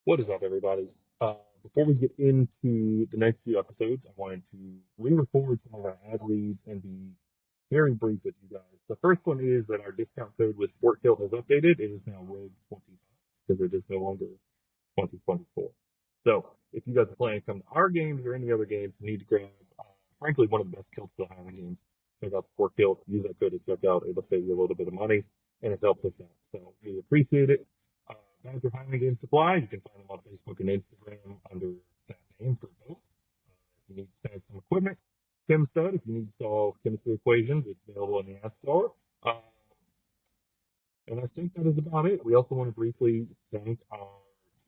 What is up, everybody? Before we get into the next few episodes, I wanted to re-record some of our ad reads and be very brief with you guys. The first one is that our discount code with Sport Kill has updated. It is now Rogue25 because it is no longer 2024. So if you guys are planning to come to our games or any other games, you need to grab, frankly, one of the best kill still having games. Check out Sport Kill. Use that code at checkout. It'll save you a little bit of money and it helps us out. So we appreciate it. Badger Highland Game Supply. You can find them on Facebook and Instagram under that name for both. If you need to send some equipment, Chemstud. If you need to solve chemistry equations, it's available in the App Store. And I think that is about it. We also want to briefly thank our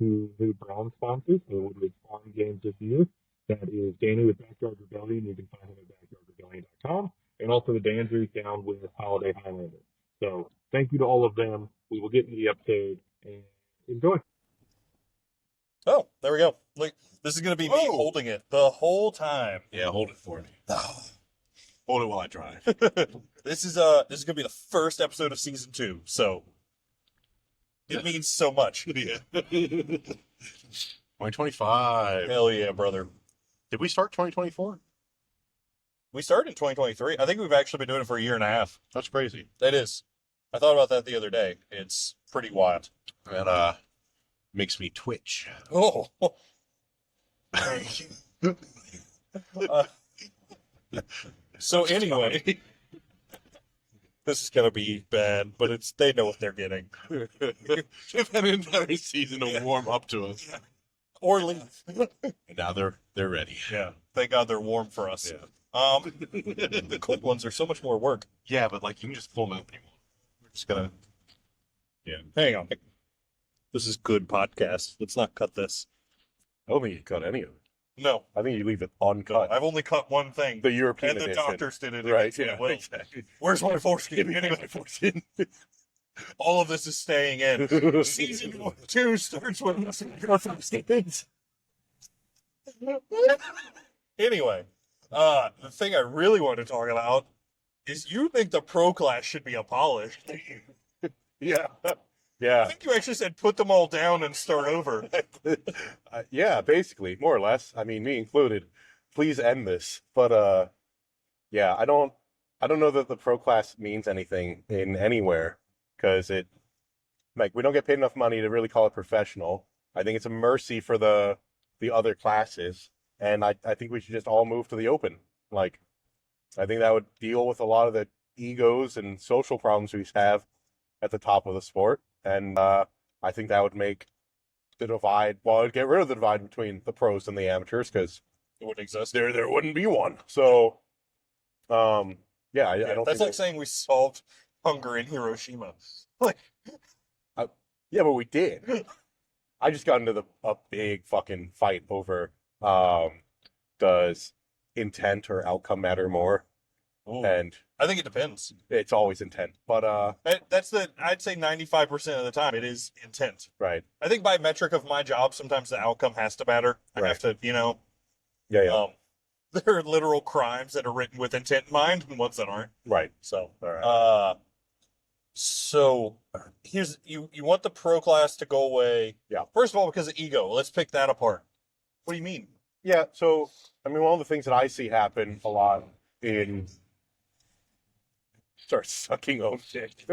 two new Brown sponsors for the Woodridge Farm Games this year. That is Danny with Backyard Rebellion. You can find him at backyardrebellion.com. And also the Dandrews down with Holiday Highlander. So thank you to all of them. We will get into the episode and enjoy. Oh, there we go. Look, this is going to be me holding it the whole time. Yeah, hold it for me. Hold it while I drive. This is going to be the first episode of season 2, so it means so much. Yeah. 2025. Hell yeah, brother. Did we start 2024? We started in 2023. I think we've actually been doing it for a year and a half. That's crazy. That is. I thought about that the other day. It's pretty wild. That makes me twitch. Oh. So anyway, this is gonna be bad, but they know what they're getting. They've had an entire season to warm up to us, Or leave. and now they're ready. Yeah, thank God they're warm for us. Yeah. The cold ones are so much more work. Yeah, but like you can just pull them out when you want. We're just gonna. Yeah. Hang on. This is good podcast. Let's not cut this. I don't think you cut any of it. No, I think you leave it uncut. I've only cut one thing. The European and the edition. doctors did it. Right. Yeah, Yeah. well, Exactly. where's my foreskin? Anyway, all of this is staying in. Season 2 starts with us in our foreskins. Anyway, the thing I really want to talk about is you think the pro class should be abolished. Yeah. I Yeah. think you actually said put them all down and start over. Yeah, basically, more or less. I mean, me included. Please end this. But yeah, I don't know that the pro class means anything in anywhere because we don't get paid enough money to really call it professional. I think it's a mercy for the other classes, and I think we should just all move to the open. Like, I think that would deal with a lot of the egos and social problems we have at the top of the sport. And I think that would make the divide, well, it'd get rid of the divide between the pros and the amateurs because It wouldn't exist. there wouldn't be one. So, yeah, I don't That's think like saying we solved hunger in Hiroshima. Like, yeah, but we did. I just got into a big fucking fight over does intent or outcome matter more? ooh, And I think it depends. it's always intent. But I'd say 95% of the time it is intent. right. I think by metric of my job, sometimes the outcome has to matter. I have to, Yeah, yeah. there are literal crimes that are written with intent in mind and ones that aren't. Right. So, All right. so here's, you want the pro class to go away. Yeah. First of all, because of ego. Let's pick that apart. What do you mean? Yeah, so, I mean, one of the things that I see happen a lot in... Start sucking own dick.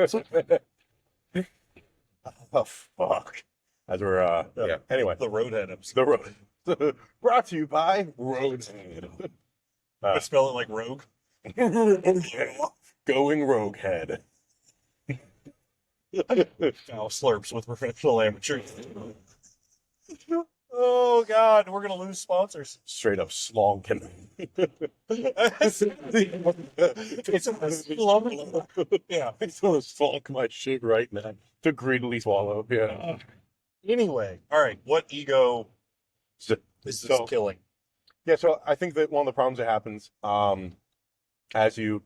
Oh, fuck. As we're, yeah, anyway. The Roadhead episode. The road. Brought to you by Roadhead. I spell it like rogue. Going Rogue Head. Foul slurps with professional amateurs. Oh God, we're gonna lose sponsors. Straight up slonking. It's a slump. Yeah. I just want to slonk my shit right now. To greedily swallow, yeah. Anyway, all right. What ego is this So- killing? Yeah, so I think that one of the problems that happens as you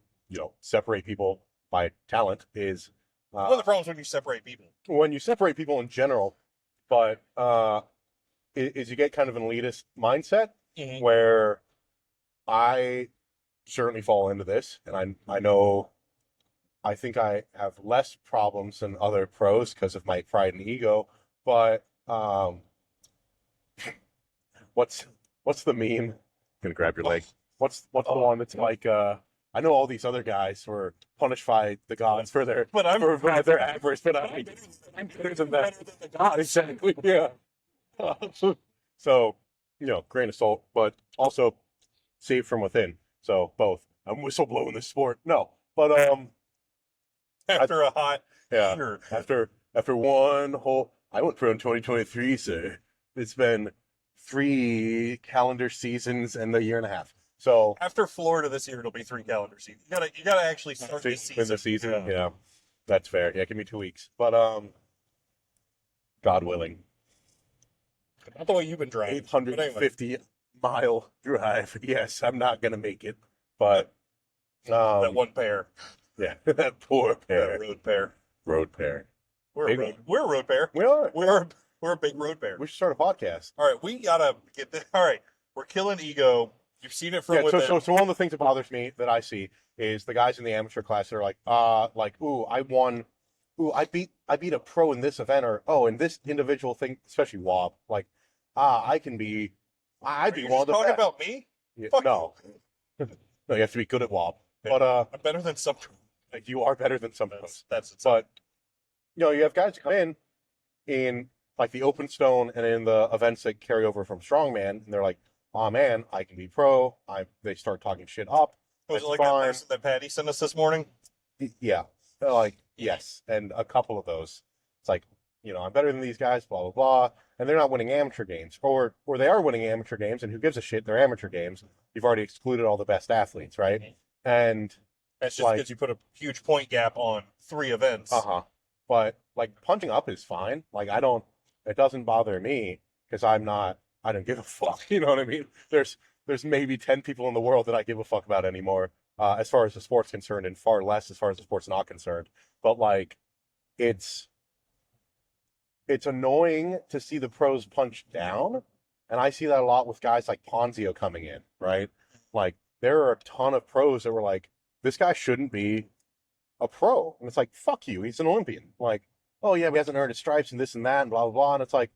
separate people by talent is One of the problems when you separate people. when you separate people in general, but is you get kind of an elitist mindset where I certainly fall into this, and I think I have less problems than other pros because of my pride and ego, but what's the meme? Gonna grab your leg. What's the one that's like I know all these other guys were punished by the gods for their their avarice, but I'm better than that. Exactly. Yeah. So, grain of salt, but also saved from within. So both. I'm whistleblowing this sport. No, but After a hot yeah, year. after one whole, I went pro in 2023, sir. It's been 3 calendar seasons and a year and a half. So After Florida this year, it'll be 3 calendar seasons. You gotta actually start the season. in the season, yeah, that's fair. Yeah, give me 2 weeks, but God willing, Not the way you've been driving. 850-mile drive. Yes, I'm not gonna make it, but That one pair. yeah, that poor pair. That road pair. Road pair. We're a road pair. We are. We're a big road pair. We should start a podcast. All right, we gotta get this. All right, we're killing ego. You've seen it from Yeah, within. so one of the things that bothers me that I see is the guys in the amateur class that are like, ooh, I won, ooh, I beat a pro in this event, or oh, in this individual thing, especially WOB, like, I'd be one of the talking best. about me? Yeah, Fuck no, no, you have to be good at WOB. Yeah. But I'm better than some. like, you are better than some of us. That's But you have guys come in like the open stone and in the events that carry over from strongman, and they're like, oh man, I can be pro. They start talking shit up. was it That's like fine. that person that Patty sent us this morning? Yeah. They're like, yes. And a couple of those. It's like, I'm better than these guys, blah, blah, blah. And they're not winning amateur games. Or they are winning amateur games, and who gives a shit? They're amateur games. You've already excluded all the best athletes, right? And That's just because you put a huge point gap on 3 events. But like punching up is fine. Like it doesn't bother me because I don't give a fuck. You know what I mean? There's maybe 10 people in the world that I give a fuck about anymore, as far as the sport's concerned, and far less as far as the sport's not concerned. But like, it's annoying to see the pros punch down, and I see that a lot with guys like Ponzio coming in, right? Like, there are a ton of pros that were like, this guy shouldn't be a pro, and it's like, fuck you, he's an Olympian. Like, oh yeah, he hasn't earned his stripes and this and that and blah blah blah, and it's like,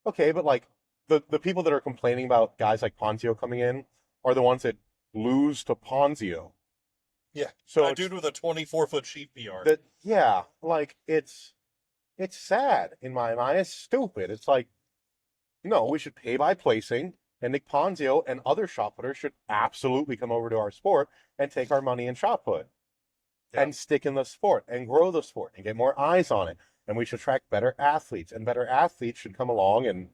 okay, but like, the people that are complaining about guys like Ponzio coming in are the ones that lose to Ponzio. Yeah. So a dude with a 24-foot sheep PR. Like, it's sad in my mind. It's stupid. It's like, no, we should pay by placing, and Nick Ponzio and other shot putters should absolutely come over to our sport and take our money in shot put and stick in the sport and grow the sport and get more eyes on it. And we should attract better athletes, and better athletes should come along and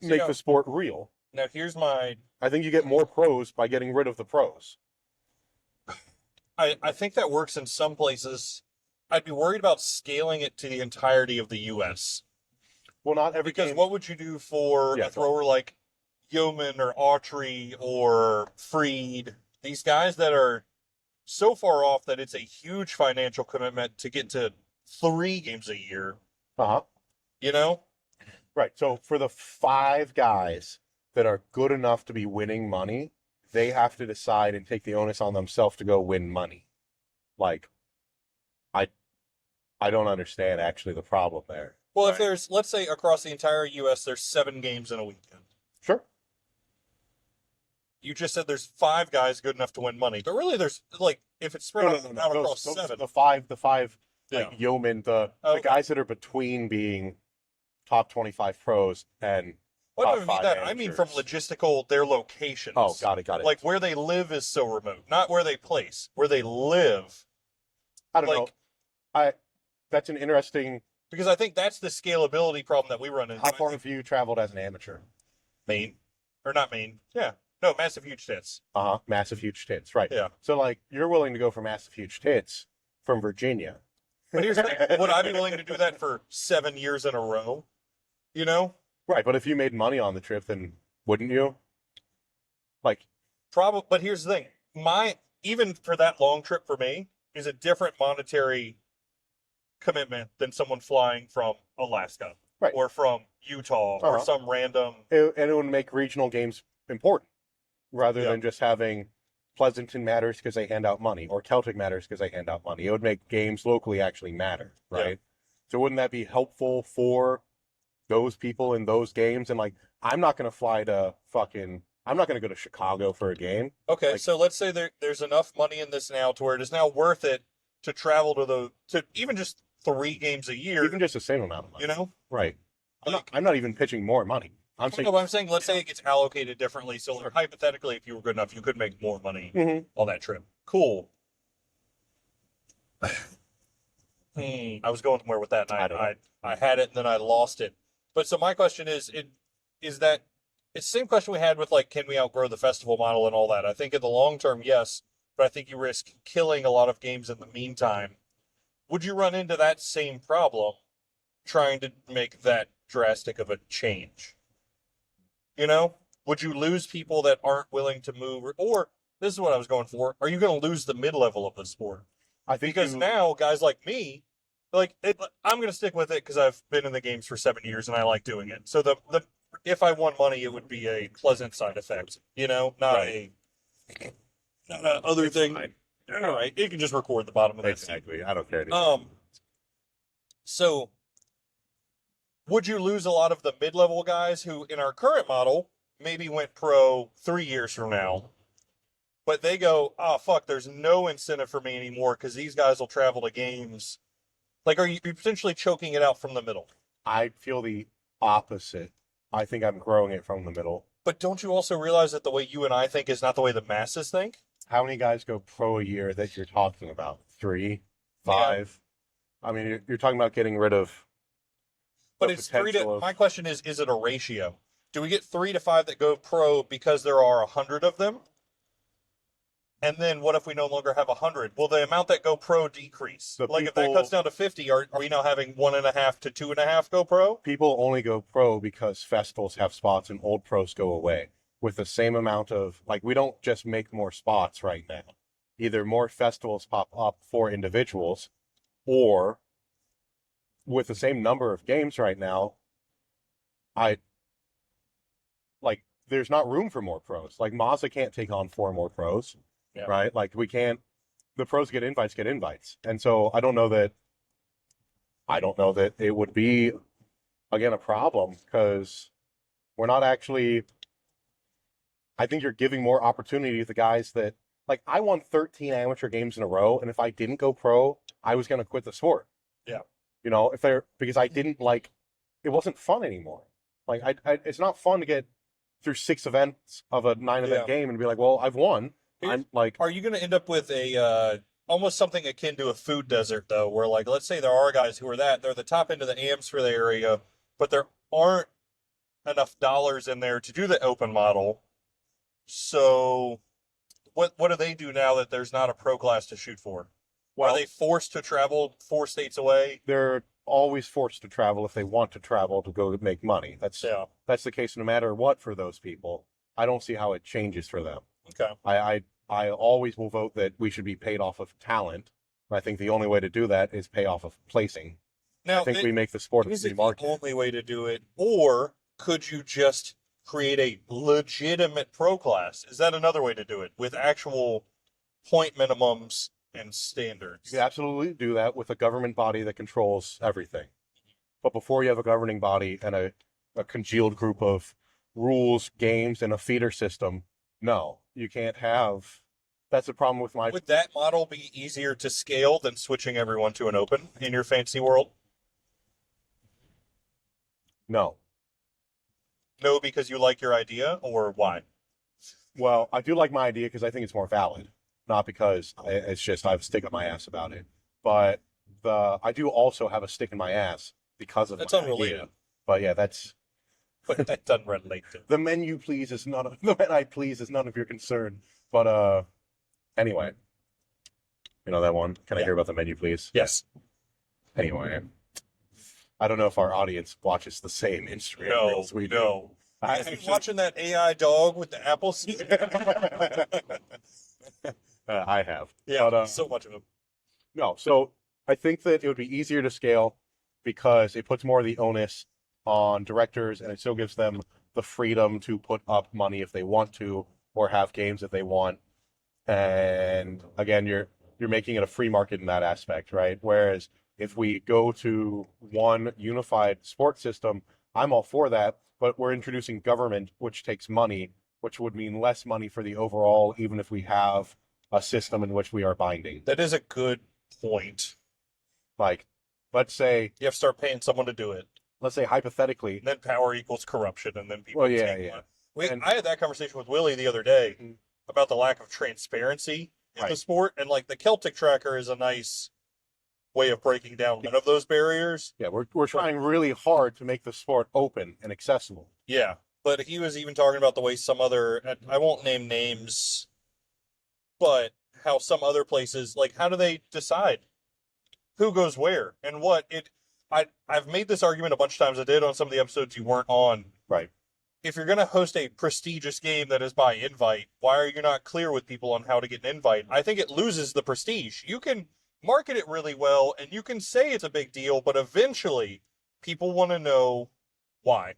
make the sport real. Now, here's my... I think you get more pros by getting rid of the pros. I think that works in some places. I'd be worried about scaling it to the entirety of the U.S. Well, not every Because game. what would you do for a thrower like Yeoman or Autry or Freed? These guys that are so far off that it's a huge financial commitment to get to 3 games a year. You know? Right. So for the 5 guys that are good enough to be winning money, they have to decide and take the onus on themselves to go win money. Like, I don't understand actually the problem there. Well, if there's, let's say across the entire U.S., there's 7 games in a weekend. Sure. You just said there's 5 guys good enough to win money, but really there's like, if it's spread out across 7. The five like Yeoman, the guys that are between being top 25 pros and Well, I don't mean top 5 that. amateurs. I mean from logistical, their locations. Oh, got it. Like where they live is so remote, not where they place. Where they live. I don't know. That's an interesting. Because I think that's the scalability problem that we run into. How far have you traveled as an amateur? Maine, or not Maine? Yeah, no, massive huge tits. Massive huge tits, right? Yeah. So like, you're willing to go for massive huge tits from Virginia. But here's the thing: would I be willing to do that for 7 years in a row? You know? Right, but if you made money on the trip, then wouldn't you? Like, probably. But here's the thing: even for that long trip for me is a different monetary commitment than someone flying from Alaska, right, or from Utah, or some random. And it would make regional games important rather than just having Pleasanton matters because they hand out money, or Celtic matters because they hand out money. It would make games locally actually matter, right? So wouldn't that be helpful for those people in those games, and like I'm not gonna fly to I'm not gonna go to Chicago for a game. Okay, Like, so let's say there's enough money in this now to where it is now worth it to travel to even just 3 games a year. even just the same amount of money, You know, right? like, I'm not even pitching more money. I'm saying, no, but I'm saying let's say it gets allocated differently. So like, hypothetically, if you were good enough, you could make more money Mhm. on that trip. Cool. I was going somewhere with that, and I don't know. I had it, and then I lost it. But so my question is that it's the same question we had with like, can we outgrow the festival model and all that? I think in the long term, yes, but I think you risk killing a lot of games in the meantime. Would you run into that same problem trying to make that drastic of a change? You know, would you lose people that aren't willing to move, or this is what I was going for? Are you going to lose the mid level of the sport? I think Because now guys like me, I'm going to stick with it because I've been in the games for 7 years and I like doing it. So the if I won money, it would be a pleasant side effect, you know, not Right. not a other It's thing. fine. All right, you can just record the bottom of that. Exactly. I don't care anymore. So would you lose a lot of the mid-level guys who, in our current model, maybe went pro 3 years from now, but they go, oh fuck, there's no incentive for me anymore because these guys will travel to games. Like, are you potentially choking it out from the middle? I feel the opposite. I think I'm growing it from the middle. But don't you also realize that the way you and I think is not the way the masses think? How many guys go pro a year that you're talking about? 3, 5? I mean, you're talking about getting rid of But the it's 3 to. potential of. My question is it a ratio? Do we get 3 to 5 that go pro because there are 100 of them? And then what if we no longer have 100? Will the amount that go pro decrease? The Like if that people- cuts down to 50, are we now having 1.5 to 2.5 go pro? People only go pro because festivals have spots and old pros go away with the same amount of, like, we don't just make more spots right now. Either more festivals pop up for individuals, or with the same number of games right now, there's not room for more pros. Like, Mazda can't take on 4 more pros, right? Like, we can't, the pros get invites. And so I don't know that it would be, again, a problem, because we're not actually, I think you're giving more opportunity to the guys that, like, I won 13 amateur games in a row, and if I didn't go pro, I was going to quit the sport. Yeah. You know, because I didn't like, it wasn't fun anymore. Like, it's not fun to get through 6 events of a 9-event game and be like, well, I've won. I'm like, are you going to end up with a almost something akin to a food desert, though, where, like, let's say there are guys who are they're the top end of the AMs for the area, but there aren't enough dollars in there to do the open model. So what do they do now that there's not a pro class to shoot for? well, Are they forced to travel 4 states away? they're always forced to travel if they want to travel to go make money. That's the case no matter what for those people. I don't see how it changes for them. Okay. I always will vote that we should be paid off of talent. I think the only way to do that is pay off of placing. Now, I think we make the sport a is free it market. the only way to do it, or could you just create a legitimate pro class? Is that another way to do it with actual point minimums and standards? You can absolutely do that with a government body that controls everything. But before you have a governing body and a congealed group of rules, games, and a feeder system, no, you can't have. That's the problem with my. Would that model be easier to scale than switching everyone to an open in your fantasy world? No. No, because you like your idea, or why? Well, I do like my idea because I think it's more valid, not because it's just I have a stick up my ass about it. But I do also have a stick in my ass because of That's my unrelated. idea. But yeah, that's But that doesn't relate to. the menu. Please is none of the men I please is none of your concern. But anyway, you know that one. Can I hear about the menu, please? Yes. Anyway, I don't know if our audience watches the same Instagram No. reels we do. No. I Have you actually- watching that AI dog with the apples? I have. Yeah, But, so much of them. No, so I think that it would be easier to scale because it puts more of the onus on directors, and it still gives them the freedom to put up money if they want to, or have games if they want. And again, you're making it a free market in that aspect, right? Whereas if we go to one unified sports system, I'm all for that, but we're introducing government, which takes money, which would mean less money for the overall, even if we have a system in which we are binding. That is a good point. Like, let's say you have to start paying someone to do it. Let's say hypothetically, and then power equals corruption, and then people. Well, yeah. I had that conversation with Willie the other day about the lack of transparency in the sport, and like the Celtic tracker is a nice way of breaking down one of those barriers. Yeah, we're trying really hard to make the sport open and accessible. Yeah, but he was even talking about the way some other, I won't name names, but how some other places, like, how do they decide who goes where and what? I've made this argument a bunch of times. I did on some of the episodes you weren't on. Right. If you're going to host a prestigious game that is by invite, why are you not clear with people on how to get an invite? I think it loses the prestige. You can market it really well, and you can say it's a big deal, but eventually people want to know why.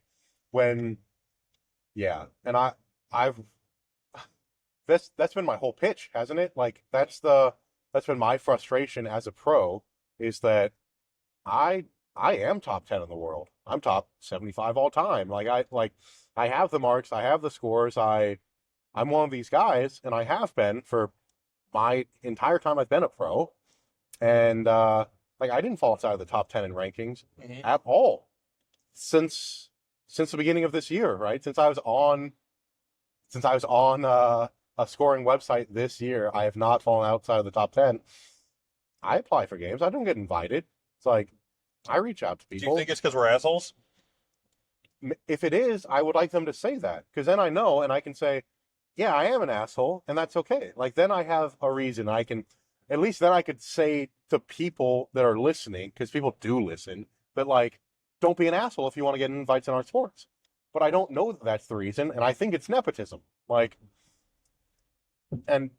And I've that's been my whole pitch, hasn't it? Like that's been my frustration as a pro, is that I am top 10 in the world. I'm top 75 all time. I have the marks, I have the scores, I'm one of these guys, and I have been for my entire time I've been a pro. And I didn't fall outside of the top 10 in rankings at all since the beginning of this year, right? Since I was on a scoring website this year, I have not fallen outside of the top 10. I apply for games. I don't get invited. It's like, I reach out to people. Do you think it's because we're assholes? If it is, I would like them to say that, because then I know, and I can say, yeah, I am an asshole, and that's okay. Like, then I have a reason. At least then I could say to people that are listening, because people do listen, that, like, don't be an asshole if you want to get invites in our sports. But I don't know that that's the reason, and I think it's nepotism. Like, and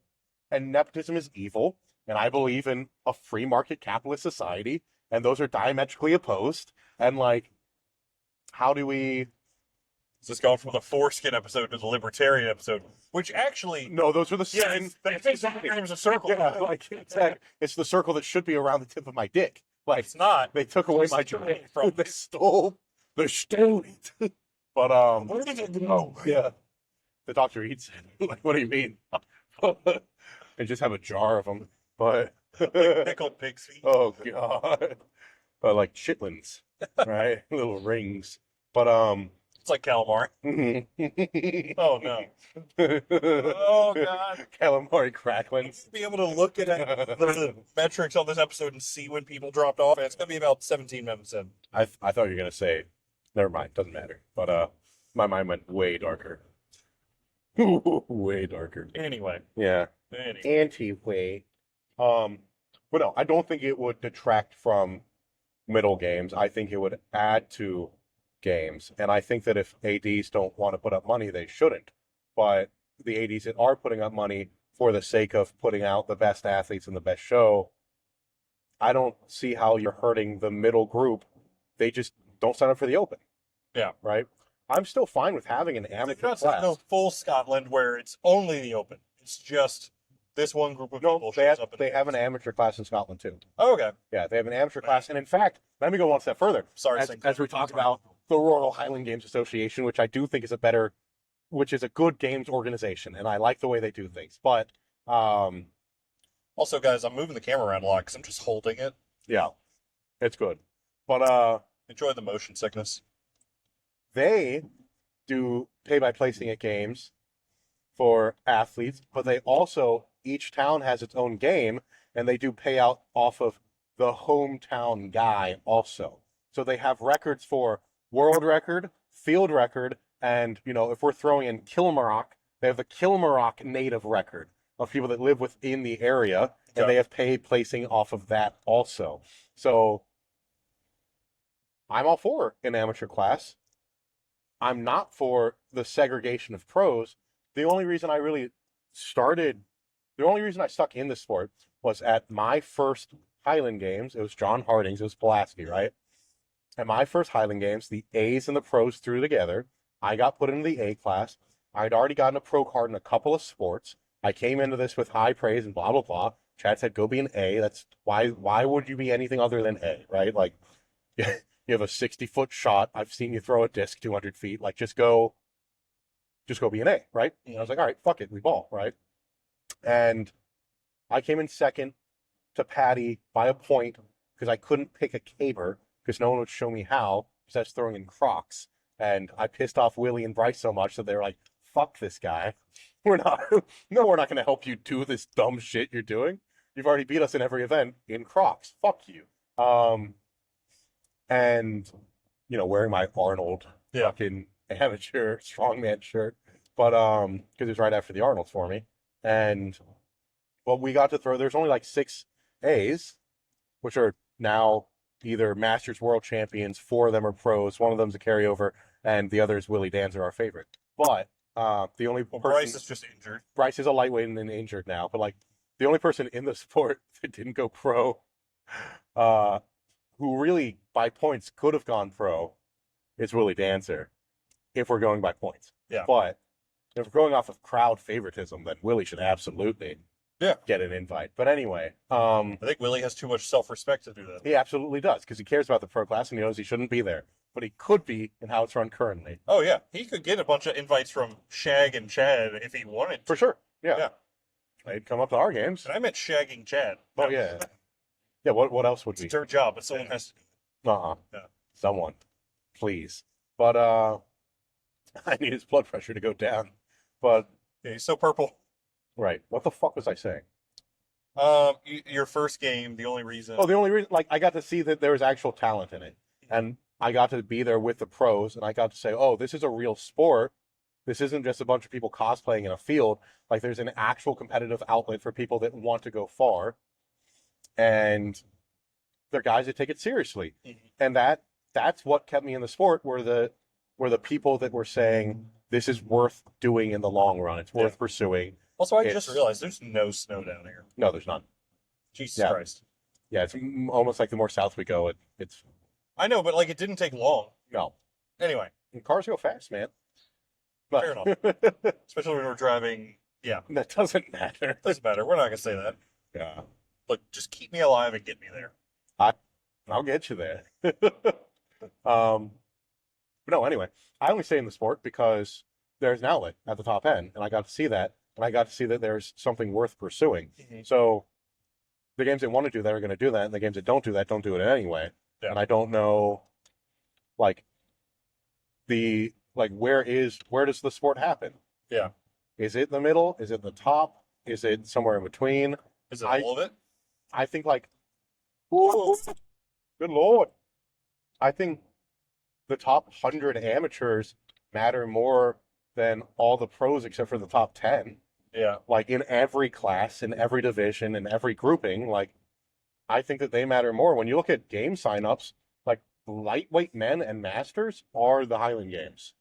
nepotism is evil, and I believe in a free market capitalist society, and those are diametrically opposed. And, like, how do we... Is this going from the foreskin episode to the libertarian episode? Which actually... No, those are the same. Yeah, exactly. It's a circle. Yeah, like, exactly. It's the circle that should be around the tip of my dick. Like, it's not. They took away my joy. They stole it. But, where did it go? Yeah. The doctor eats it. Like, what do you mean? They just have a jar of them. But... like pickled pig's feet. Oh, God. But, like, chitlins, right? Little rings. But, it's like calamari. Oh, no. Oh, God. Calamari cracklings. Be able to look at the metrics on this episode and see when people dropped off, and it's going to be about 17 minutes in. I thought you were going to say, never mind, doesn't matter. But my mind went way darker. Way darker. Anyway. Yeah. Anti-way. But no, I don't think it would detract from middle games. I think it would add to games. And I think that if ADs don't want to put up money, they shouldn't. But the ADs that are putting up money for the sake of putting out the best athletes and the best show, I don't see how you're hurting the middle group. They just don't sign up for the Open. Yeah. Right? I'm still fine with having an amateur class. No, full Scotland where it's only the Open. It's just this one group of people shows up. They have an amateur class in Scotland too. Oh, okay. Yeah, they have an amateur class. And in fact, let me go one step further. Sorry, as we talk about the Royal Highland Games Association, which I do think is a good games organization, and I like the way they do things. But also, guys, I'm moving the camera around a lot because I'm just holding it. Yeah, it's good. But enjoy the motion sickness. They do pay by placing at games for athletes, but they also, each town has its own game, and they do pay out off of the hometown guy also. So they have records for world record, field record, and, if we're throwing in Kilmarnock, they have the Kilmarnock native record of people that live within the area, and they have paid placing off of that also. So I'm all for an amateur class. I'm not for the segregation of pros. The only reason I stuck in the sport was at my first Highland Games. It was John Harding's. It was Pulaski, right? At my first Highland Games, the A's and the pros threw together. I got put into the A class. I'd already gotten a pro card in a couple of sports. I came into this with high praise and blah, blah, blah. Chad said, go be an A. That's why would you be anything other than A, right? Like, You have a 60-foot shot. I've seen you throw a disc 200 feet. Like, just go be an A, right? And I was like, all right, fuck it, we ball, right? And I came in second to Patty by a point because I couldn't pick a caber because no one would show me how because I was throwing in Crocs. And I pissed off Willie and Bryce so much that they were like, fuck this guy. We're not going to help you do this dumb shit you're doing. You've already beat us in every event in Crocs. Fuck you. And, you know, wearing my Arnold fucking amateur strongman shirt. But, because it was right after the Arnold's for me. And, well, we got to throw, there's only like 6 A's, which are now either Masters World Champions. 4 of them are pros. 1 of them's a carryover. And the other is Willie Danzer, our favorite. But, the only person... Bryce is just injured. Bryce is a lightweight and injured now. But, like, the only person in the sport that didn't go pro, who really, by points, could have gone pro, is Willie Danzer, if we're going by points. Yeah. But if we're going off of crowd favoritism, then Willie should absolutely get an invite. But anyway, I think Willie has too much self-respect to do that. he absolutely does, because he cares about the pro class and he knows he shouldn't be there. But he could be in how it's run currently. Oh, yeah. He could get a bunch of invites from Shag and Chad if he wanted to. For sure. Yeah. Yeah. They'd come up to our games. And I meant shagging Chad. Oh, yeah. Yeah, what else would It's we? their job, but someone has to do it. Uh-huh. Yeah. Someone. Please. But, I need his blood pressure to go down. But, Yeah, he's so purple. right. What the fuck was I saying? Your first game, the only reason... Oh, the only reason, like, I got to see that there was actual talent in it. And I got to be there with the pros, and I got to say, oh, this is a real sport. This isn't just a bunch of people cosplaying in a field. Like, there's an actual competitive outlet for people that want to go far. And they're guys that take it seriously. And that's what kept me in the sport, were the people that were saying, this is worth doing in the long run. It's worth pursuing. Also, I just realized there's no snow down here. No, there's none. Jesus Christ. Yeah, it's almost like the more south we go, it's... I know, but, like, it didn't take long. No. Anyway. And cars go fast, man. But, Fair enough. Especially when we're driving. Yeah. That doesn't matter. Doesn't matter. We're not going to say that. Yeah. Look, just keep me alive and get me there. I'll get you there. But no, anyway, I only stay in the sport because there's an outlet at the top end, and I got to see that, and I got to see that there's something worth pursuing. So the games that want to do that are going to do that, and the games that don't do that don't do it anyway. Yeah. And I don't know, like, where does the sport happen? Yeah. Is it in the middle? Is it in the top? Is it somewhere in between? Is it all of it? I think, like, ooh, good Lord. I think the top 100 amateurs matter more than all the pros except for the top 10. Yeah. Like, in every class, in every division, in every grouping, like, I think that they matter more. When you look at game signups, like, lightweight men and masters are the Highland Games.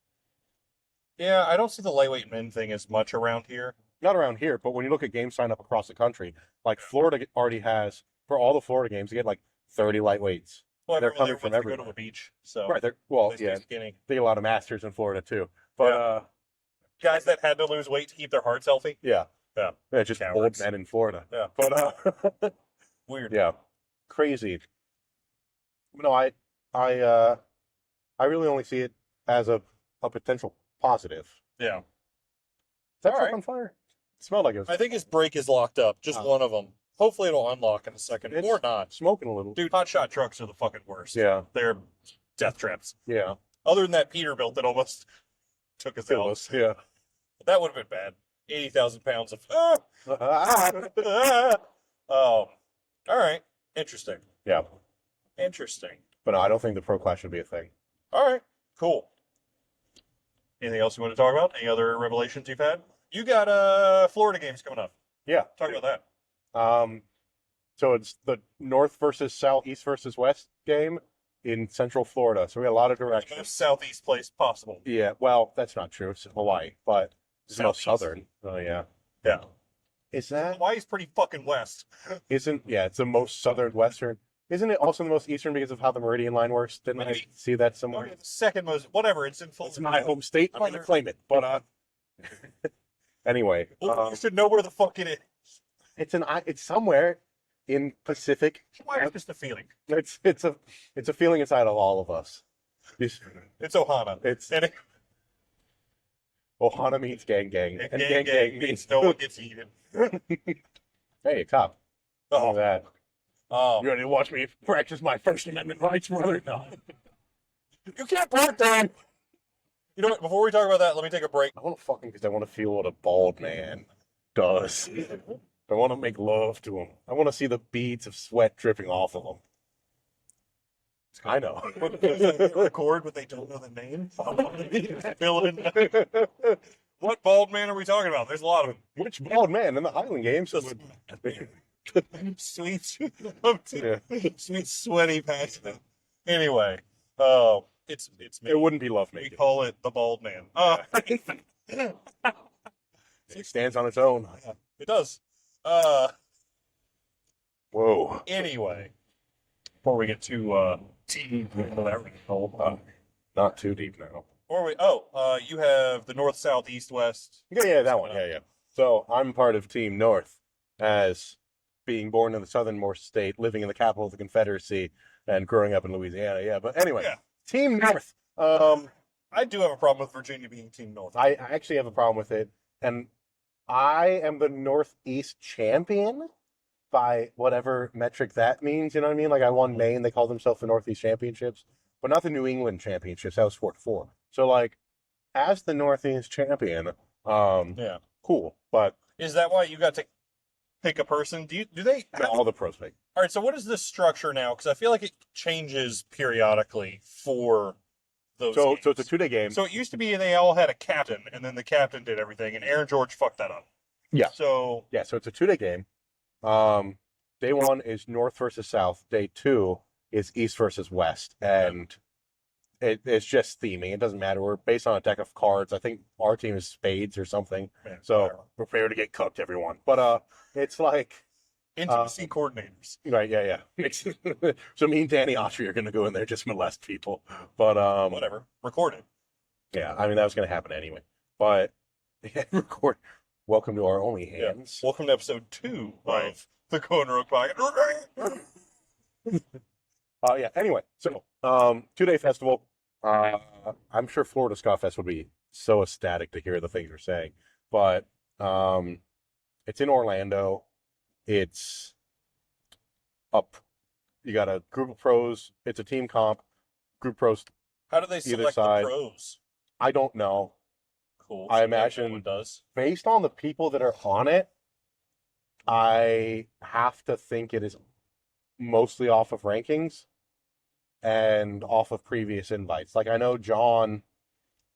Yeah, I don't see the lightweight men thing as much around here. Not around here, but when you look at game sign up across the country, like, Florida already has, for all the Florida games, they get like 30 lightweights. Well, They're coming from everywhere. everywhere. Go to a beach, so Right, they stay skinny. they get a lot of masters in Florida too. But Guys that had to lose weight to keep their hearts healthy. yeah, just Cowards. old men in Florida. Yeah, But weird. yeah, crazy. No, I really only see it as a potential positive. Yeah. Is that All truck right. on fire? It smelled like it was I think his brake is locked up. Just one of them. Hopefully it'll unlock in a second, It's- or not. smoking a little. Dude, hotshot trucks are the fucking worst. Yeah, They're death traps. yeah. Other than that Peterbilt that almost took us It out. was, yeah. That would have been bad. 80,000 pounds of... Oh. All right. Interesting. Yeah, Interesting. but no, I don't think the pro class should be a thing. All right. Cool. Anything else you want to talk about? Any other revelations you've had? You got Florida games coming up. Yeah. Talk about that. So it's the north versus south, east versus west game in central Florida. So we got a lot of The directions. most southeast place possible. Yeah, well, that's not true. It's Hawaii, but it's the most Southeast. southern. Oh yeah. Yeah. Is that Hawaii's pretty fucking west. isn't yeah? It's the most southern western. Isn't it also the most eastern because of how the meridian line works? Didn't I Maybe. see that Or somewhere? the second most, whatever. It's in full. It's my home state. I'm gonna claim it. But anyway, You should know where the fuck it is. it's somewhere. in Pacific. Why is just a feeling? It's a feeling inside of all of us. It's Ohana. Ohana means gang, and gang means no one gets eaten. Hey, cop. Oh, that. Oh, You ready to watch me practice my First Amendment rights, brother? No. You can't bark, Dan. You know what? Before we talk about that, let me take a break. I want to fuck him because I want to feel what a bald man does. I want to make love to him. I want to see the beads of sweat dripping off of him. I know. They record, but they don't know the name. Fill in. What bald man are we talking about? There's a lot of them. Which bald man in the Highland Games? Sweet, Yeah. sweet, sweaty passion. Anyway, it's me. It wouldn't be love We making. call it the bald man. It stands on its own. It does. Whoa. Anyway, before we get too deep into that rabbit Not too deep now. you have the north, south, east, west. Yeah, that one. Yeah. So I'm part of Team North, as being born in the southernmost state, living in the capital of the Confederacy, and growing up in Louisiana. Yeah, but anyway, Yeah. Team North. I do have a problem with Virginia being Team North. I actually have a problem with it, and I am the Northeast champion by whatever metric that means. You know what I mean? Like I won Maine, they call themselves the Northeast Championships, but not the New England Championships. That was sport 4. So like, as the Northeast champion, Yeah. cool. But Is that why you got to pick a person? Do they? all the pros make. All right. So what is this structure now? Because I feel like it changes periodically for those. So games. it's a 2-day game. So it used to be they all had a captain, and then the captain did everything, and Aaron George fucked that up. Yeah. So Yeah, so it's a 2-day game. Day 1 is North versus South. Day 2 is East versus West, and it's just theming. It doesn't matter. We're based on a deck of cards. I think our team is spades or something. Yeah, So whatever. prepare to get cooked, everyone. But it's like Intimacy coordinators. right, yeah. So me and Danny Autry are gonna go in there just molest people. But Whatever. Recorded. yeah, I mean that was gonna happen anyway. But record. Welcome to our Only Hands. Welcome to episode 2 of the Corner Rook Podcast. Yeah. Anyway, so 2-day festival. I'm sure Florida Ska Fest would be so ecstatic to hear the things we're saying, but it's in Orlando. It's up. You got a group of pros. It's a team comp. Group pros. How do they Either select side. the pros? I don't know. Cool. I So imagine- everyone does. Based on the people that are on it, I have to think it is mostly off of rankings and off of previous invites. Like I know John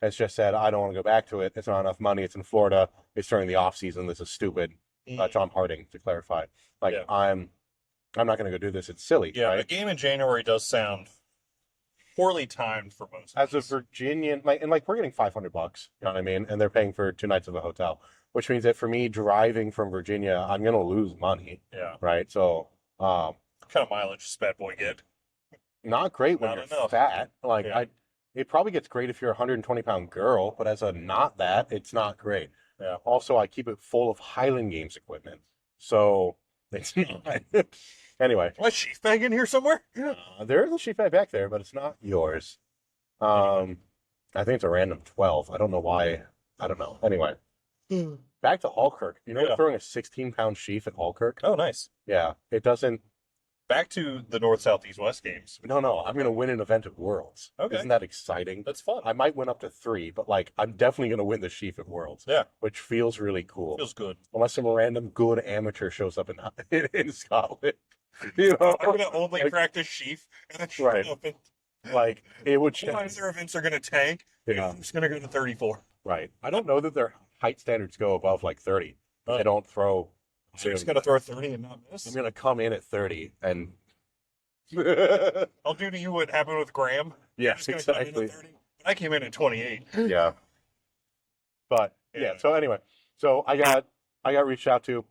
has just said, I don't want to go back to it. It's not enough money. It's in Florida. It's during the off season. This is stupid. John Harding, to clarify. Like Yeah. I'm not going to go do this. It's silly. Yeah, a Right? game in January does sound poorly timed for most. As a of us. Virginian, like we're getting $500. You know what I mean? And they're paying for 2 nights of a hotel, which means that for me driving from Virginia, I'm going to lose money. Yeah. Right? So, What kind of mileage does Bad Boy get? not great when Not you're enough. fat. Like Yeah. it probably gets great if you're a 120-pound girl, but as a not that, it's not great. Yeah. Also, I keep it full of Highland Games equipment, so it's not. Anyway, What, sheath bag in here somewhere? there is a sheet bag back there, but it's not yours. I think it's a random 12. I don't know why. I don't know. Anyway, back to Hallkirk. You know, Yeah. throwing a 16-pound sheaf at Hallkirk. Oh, nice. Yeah, it doesn't. Back to the North, South, East, West games. No, I'm going to win an event at Worlds. Okay. Isn't that exciting? That's fun. I might win up to 3, but like I'm definitely going to win the sheaf at Worlds. Yeah. Which feels really cool. Feels good. Unless some random good amateur shows up in Scotland. You know, I'm gonna only like, practice sheath, and then show Right. up and like it would all change. their events are gonna tank. Yeah. I'm just gonna go to 34. Right. I don't know that their height standards go above like 30. Oh. They don't throw. So you're just gonna throw 30 and not miss. I'm going to come in at 30 and. I'll do to you what happened with Graham. Yeah, I'm just gonna come in exactly. at 30. I came in at 28. Yeah. But yeah. Yeah. So anyway, so I got reached out to.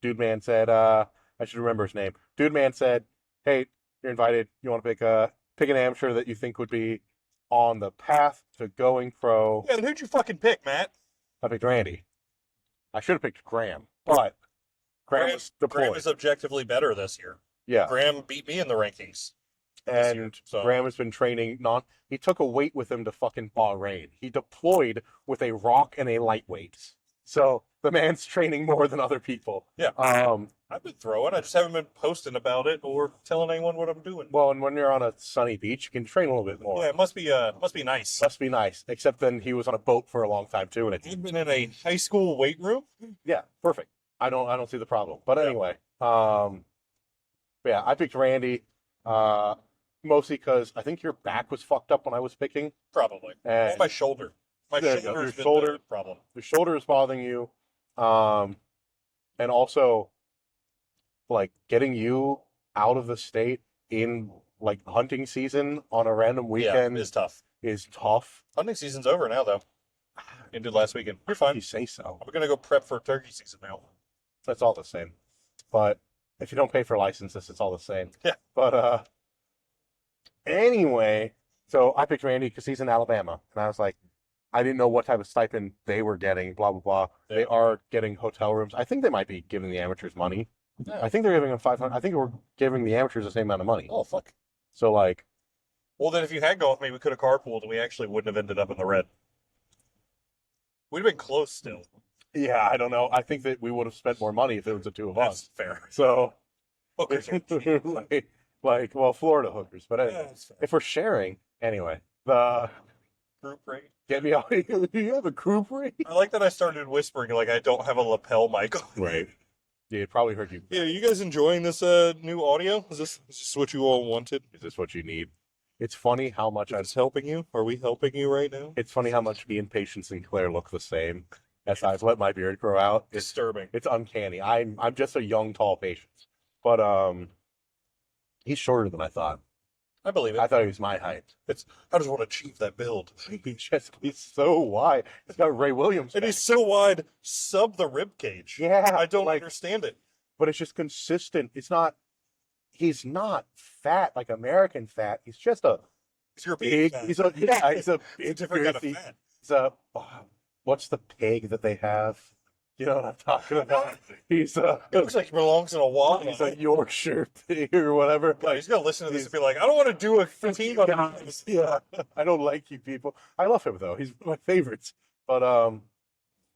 Dude man said, I should remember his name. Dude man said, hey, you're invited. You want to pick an amateur that you think would be on the path to going pro. Yeah, then who'd you fucking pick, Matt? I picked Randy. I should have picked Graham, but Graham was deployed. Graham is objectively better this year. Yeah. Graham beat me in the rankings. And year, so. Graham has been training he took a weight with him to fucking Bahrain. He deployed with a rock and a lightweight. So the man's training more than other people. Yeah. I've been throwing. I just haven't been posting about it or telling anyone what I'm doing. Well, and when you're on a sunny beach, you can train a little bit more. Yeah, it must be nice. Must be nice. Except then he was on a boat for a long time too, and You've been in a high school weight room? Yeah, perfect. I don't see the problem. But anyway, yeah, I picked Randy, mostly because I think your back was fucked up when I was picking. Probably. And my shoulder. My your shoulder's shoulder been the problem. Your shoulder is bothering you, and also, like, getting you out of the state in like hunting season on a random weekend is tough. Hunting season's over now, though. Ended last weekend. You're fine. You say so. We're gonna go prep for turkey season now. That's all the same. But if you don't pay for licenses, it's all the same. Yeah. But anyway, so I picked Randy because he's in Alabama, and I was like, I didn't know what type of stipend they were getting. Blah blah blah. Yeah. They are getting hotel rooms. I think they might be giving the amateurs money. Yeah. I think they're giving them 500. I think we're giving the amateurs the same amount of money. Oh fuck. So like, well then, if you had gone with me, we could have carpooled, and we actually wouldn't have ended up in the red. We'd have been close still. yeah, I don't know. I think that we would have spent more money if it was the two of us. That's fair. So, Hookers are cheap. well, Florida hookers. But anyway, that's fair. if we're sharing, anyway, the Group rate. get me out. Do you have a group rate? I like that I started whispering like I don't have a lapel mic. Right. Yeah, it probably heard you. Yeah, you guys enjoying this new audio? Is this what you all wanted? Is this what you need? It's funny how much Is this helping you? Are we helping you right now? It's funny how much me and Patience Sinclair look the same. As I've let my beard grow out. It's Disturbing. It's uncanny. I'm just a young, tall Patience. But he's shorter than I thought. I believe it. I thought he was my height. I just want to achieve that build. He's so wide. He's got Ray Williams. And he's so wide, sub the rib cage. Yeah. I don't understand it. But it's just consistent. He's not fat like American fat. He's just a He's European big. fat. He's a big, It's a different kind of girthy- fat. He's a what's the pig that they have? You know what I'm talking about? He's It looks like he belongs in a wall. he's a Yorkshire pig or whatever. God, he's gonna listen to this and be like, I don't want to do a team on this. Yeah, I don't like you people. I love him though. He's my favorite. But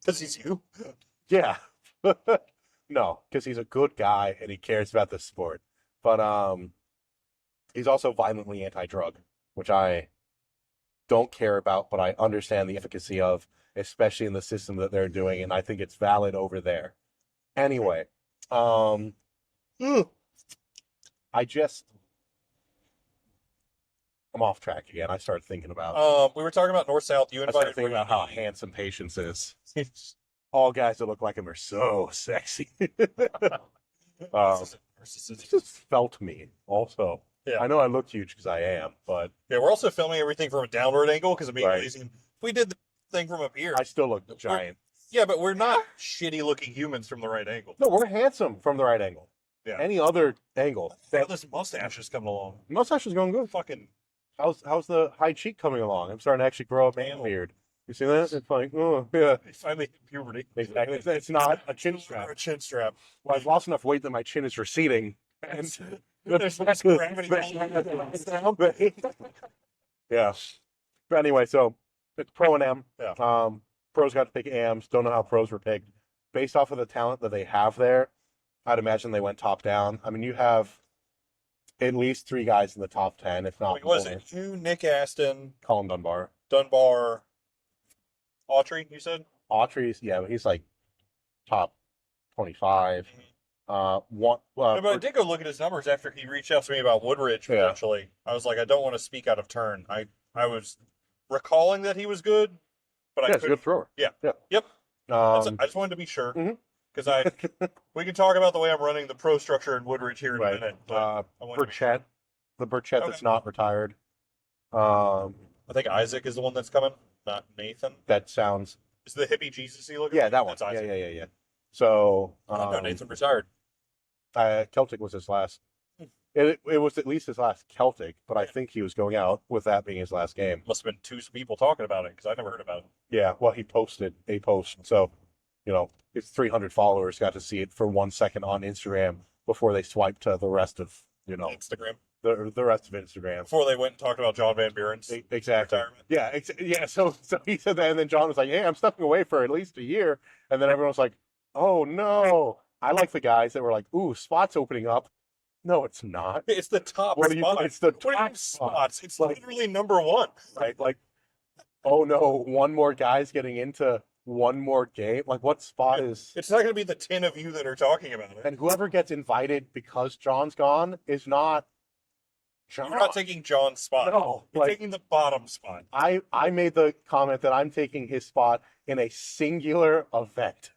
Because he's you. yeah, no, because he's a good guy and he cares about the sport. But he's also violently anti-drug, which I don't care about, but I understand the efficacy of, especially in the system that they're doing, and I think it's valid over there. Anyway, I just I'm off track again. I started thinking about We were talking about North South. You I invited started thinking about how handsome Patience is. All guys that look like him are so sexy. It just felt me also. Yeah. I know I look huge because I am, but Yeah, we're also filming everything from a downward angle because of being Right. lazy. If we did the thing from up here, I still look giant. yeah, but we're not shitty looking humans from the right angle. No, we're handsome from the right angle. Yeah. Any other angle. How this mustache is coming along. Mustache is going good. Fucking How's the high cheek coming along? I'm starting to actually grow a man beard. You see that? It's like, oh yeah. finally hit puberty. Exactly. It's not a chin Or strap. a chin strap. Well, I've lost enough weight that my chin is receding. And There's less gravity. Yeah. But anyway, so it's pro and M. Yeah. Pros got to pick AMs. Don't know how pros were picked. Based off of the talent that they have there, I'd imagine they went top down. I mean, you have at least 3 guys in the top 10, if not Wait, was more. it you, Nick Aston, Colin Dunbar. Dunbar, Autry, you said? Autry's, yeah, he's like top 25. No, but I did go look at his numbers after he reached out to me about Woodridge Yeah. potentially. I was like, I don't want to speak out of turn. I was recalling that he was good, but I yeah, he's a couldn't. good thrower. Yeah. Yeah. Yep. I just wanted to be sure because we can talk about the way I'm running the pro structure in Woodridge here in a right. minute. But I wanted to be Burchett, the Burchett that's not retired. I think Isaac is the one that's coming, not Nathan. That sounds. Is the hippie Jesus-y looking? Yeah, that one. That's Isaac. Yeah. So, No, Nathan retired. Celtic was his last. It was at least his last Celtic, but I think he was going out with that being his last game. Must have been 2 people talking about it because I never heard about it. Yeah, well, he posted a post, so his 300 followers got to see it for 1 second on Instagram before they swiped to the rest of, Instagram. The rest of Instagram. Before they went and talked about John Van Buren's exactly. retirement. Yeah. So he said that, and then John was like, "Hey, I'm stepping away for at least a year," and then everyone was like, "Oh no!" I like the guys that were like, "Ooh, spots opening up." No, it's not. It's the top spot. It's the what top spots. It's like, literally number one. Right? Like, oh no, one more guy's getting into one more game. Like, what spot is? It's not going to be the 10 of you that are talking about it. And whoever gets invited because John's gone is not John. You're not taking John's spot. No, you're taking the bottom spot. I made the comment that I'm taking his spot in a singular event.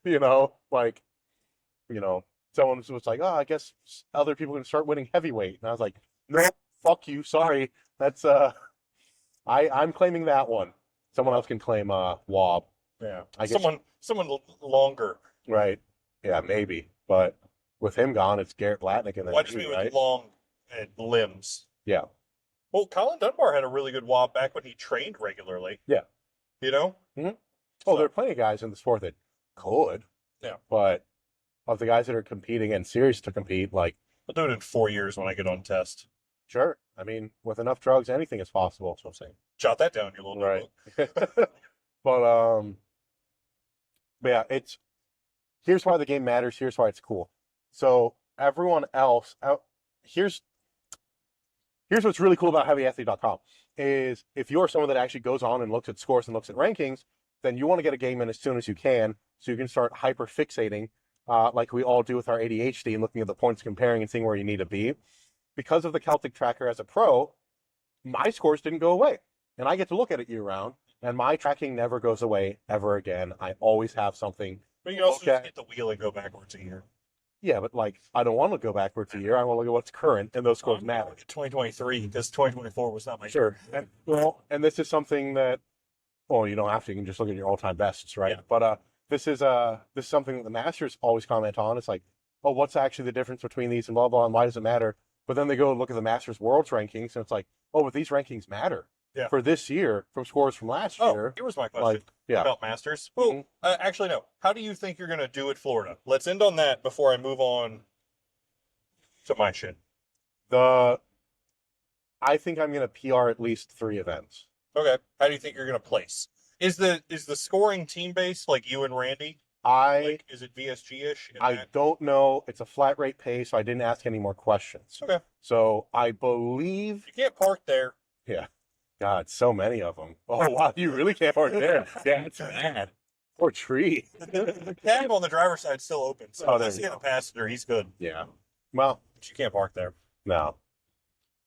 Someone was like, "Oh, I guess other people can start winning heavyweight," and I was like, "No, fuck you. Sorry, that's I'm claiming that one. Someone else can claim Wob." Yeah, I guess someone longer. Right? Yeah, maybe. But with him gone, it's Garrett Blatnick and then Why just be with long limbs? Yeah. Well, Colin Dunbar had a really good Wob back when he trained regularly. Yeah. Mm-hmm. Oh, there are plenty of guys in the sport that could. Yeah. But of the guys that are competing and serious to compete, like, I'll do it in 4 years when I get on test. Sure. I mean, with enough drugs, anything is possible. That's what I'm saying. Jot that down in your little notebook. But yeah, here's why the game matters. Here's why it's cool. So everyone else here's what's really cool about HeavyAthlete.com is if you're someone that actually goes on and looks at scores and looks at rankings, then you want to get a game in as soon as you can so you can start hyper fixating like we all do with our ADHD and looking at the points, comparing and seeing where you need to be. Because of the Celtic tracker as a pro, my scores didn't go away. And I get to look at it year round, and my tracking never goes away ever again. I always have something. But you can also just hit the wheel and go backwards a year. Yeah, but I don't want to go backwards a year. I want to look at what's current, and those scores matter. 2023, because 2024 was not my Sure. And this is something that, you don't have to. You can just look at your all-time bests, right? Yeah. But this is something that the Masters always comment on. It's like, oh, what's actually the difference between these and blah, blah, and why does it matter? But then they go and look at the Masters World's rankings, and it's like, oh, but these rankings matter for this year from scores from last year. Here was my question about Masters. Well, actually, no. How do you think you're going to do at Florida? Let's end on that before I move on to my shit. I think I'm going to PR at least 3 events. Okay. How do you think you're going to place? Is the scoring team based like you and Randy? Is it VSG-ish? I don't know. It's a flat rate pay, so I didn't ask any more questions. Okay. So I believe you can't park there. Yeah. God, so many of them. Oh wow, you really can't park there. Yeah, it's bad. Poor tree. The cab on the driver's side is still open. So unless you have a passenger, he's good. Yeah. Well, but you can't park there. No.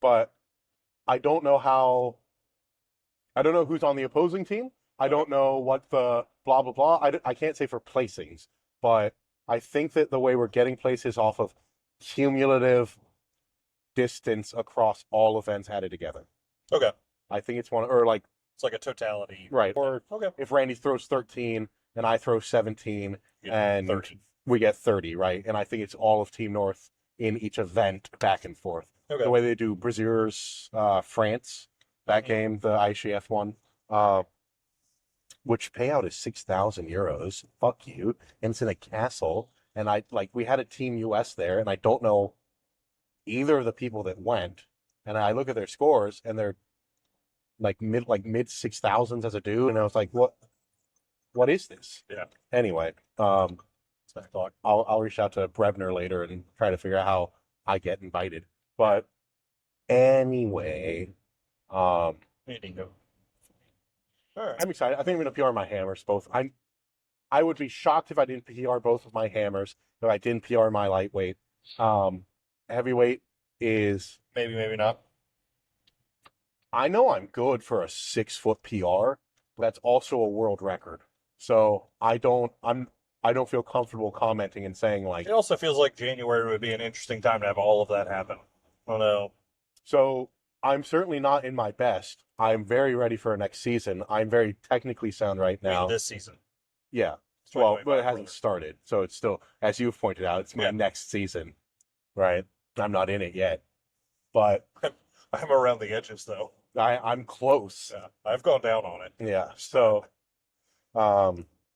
But I don't know who's on the opposing team. I don't know what the blah, blah, blah. I can't say for placings, but I think that the way we're getting places off of cumulative distance across all events added together. Okay. I think it's it's like a totality. Right. Or if Randy throws 13 and I throw 17 and 30. We get 30, right? And I think it's all of Team North in each event back and forth. Okay. The way they do Braziers, France, that game, the ICF one. Which payout is 6,000 euros. Fuck you. And it's in a castle. And we had a Team US there, and I don't know either of the people that went. And I look at their scores, and they're mid 6,000s as a dude. And I was like, what is this? Yeah. Anyway, I'll reach out to Brevner later and try to figure out how I get invited. But anyway, All right. I'm excited. I think I'm going to PR my hammers both. I would be shocked if I didn't PR both of my hammers, if I didn't PR my lightweight. Heavyweight is... Maybe not. I know I'm good for a 6-foot PR, but that's also a world record. So I don't feel comfortable commenting and saying It also feels like January would be an interesting time to have all of that happen. Oh no. So I'm certainly not in my best. I'm very ready for next season. I'm very technically sound right now. This season. Yeah. Well, but it hasn't started. So it's still, as you've pointed out, it's my next season. Right? I'm not in it yet. But I'm around the edges though. I'm close. Yeah. I've gone down on it. Yeah. So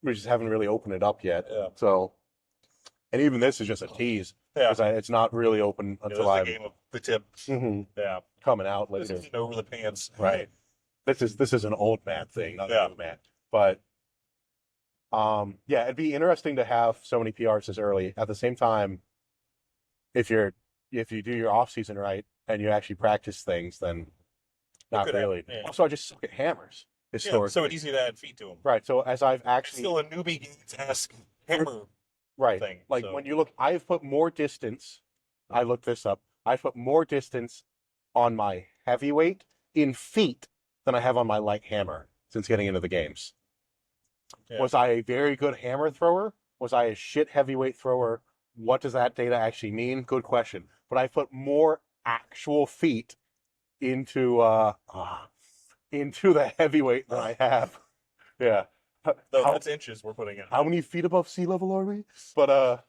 we just haven't really opened it up yet. Yeah. So, and even this is just a tease. Yeah. Because it's not really open until I'm game of the tip. Yeah. Coming out later. This isn't over the pants. Right. This is an old man thing, not a new man. But yeah, it'd be interesting to have so many PRs this early. At the same time, if you do your off season right and you actually practice things, then not really. Yeah. Also, I just suck at hammers. Historically. So it's easy to add feet to them. Right. So as I've actually still a newbie ask hammer. Right. Thing, like when you look, I've put more distance. I looked this up. I've put more distance on my heavyweight in feet than I have on my light hammer since getting into the games. Yeah. Was I a very good hammer thrower? Was I a shit heavyweight thrower? What does that data actually mean? Good question. But I put more actual feet into the heavyweight than I have. Yeah. No, that's inches we're putting in. How many feet above sea level are we? But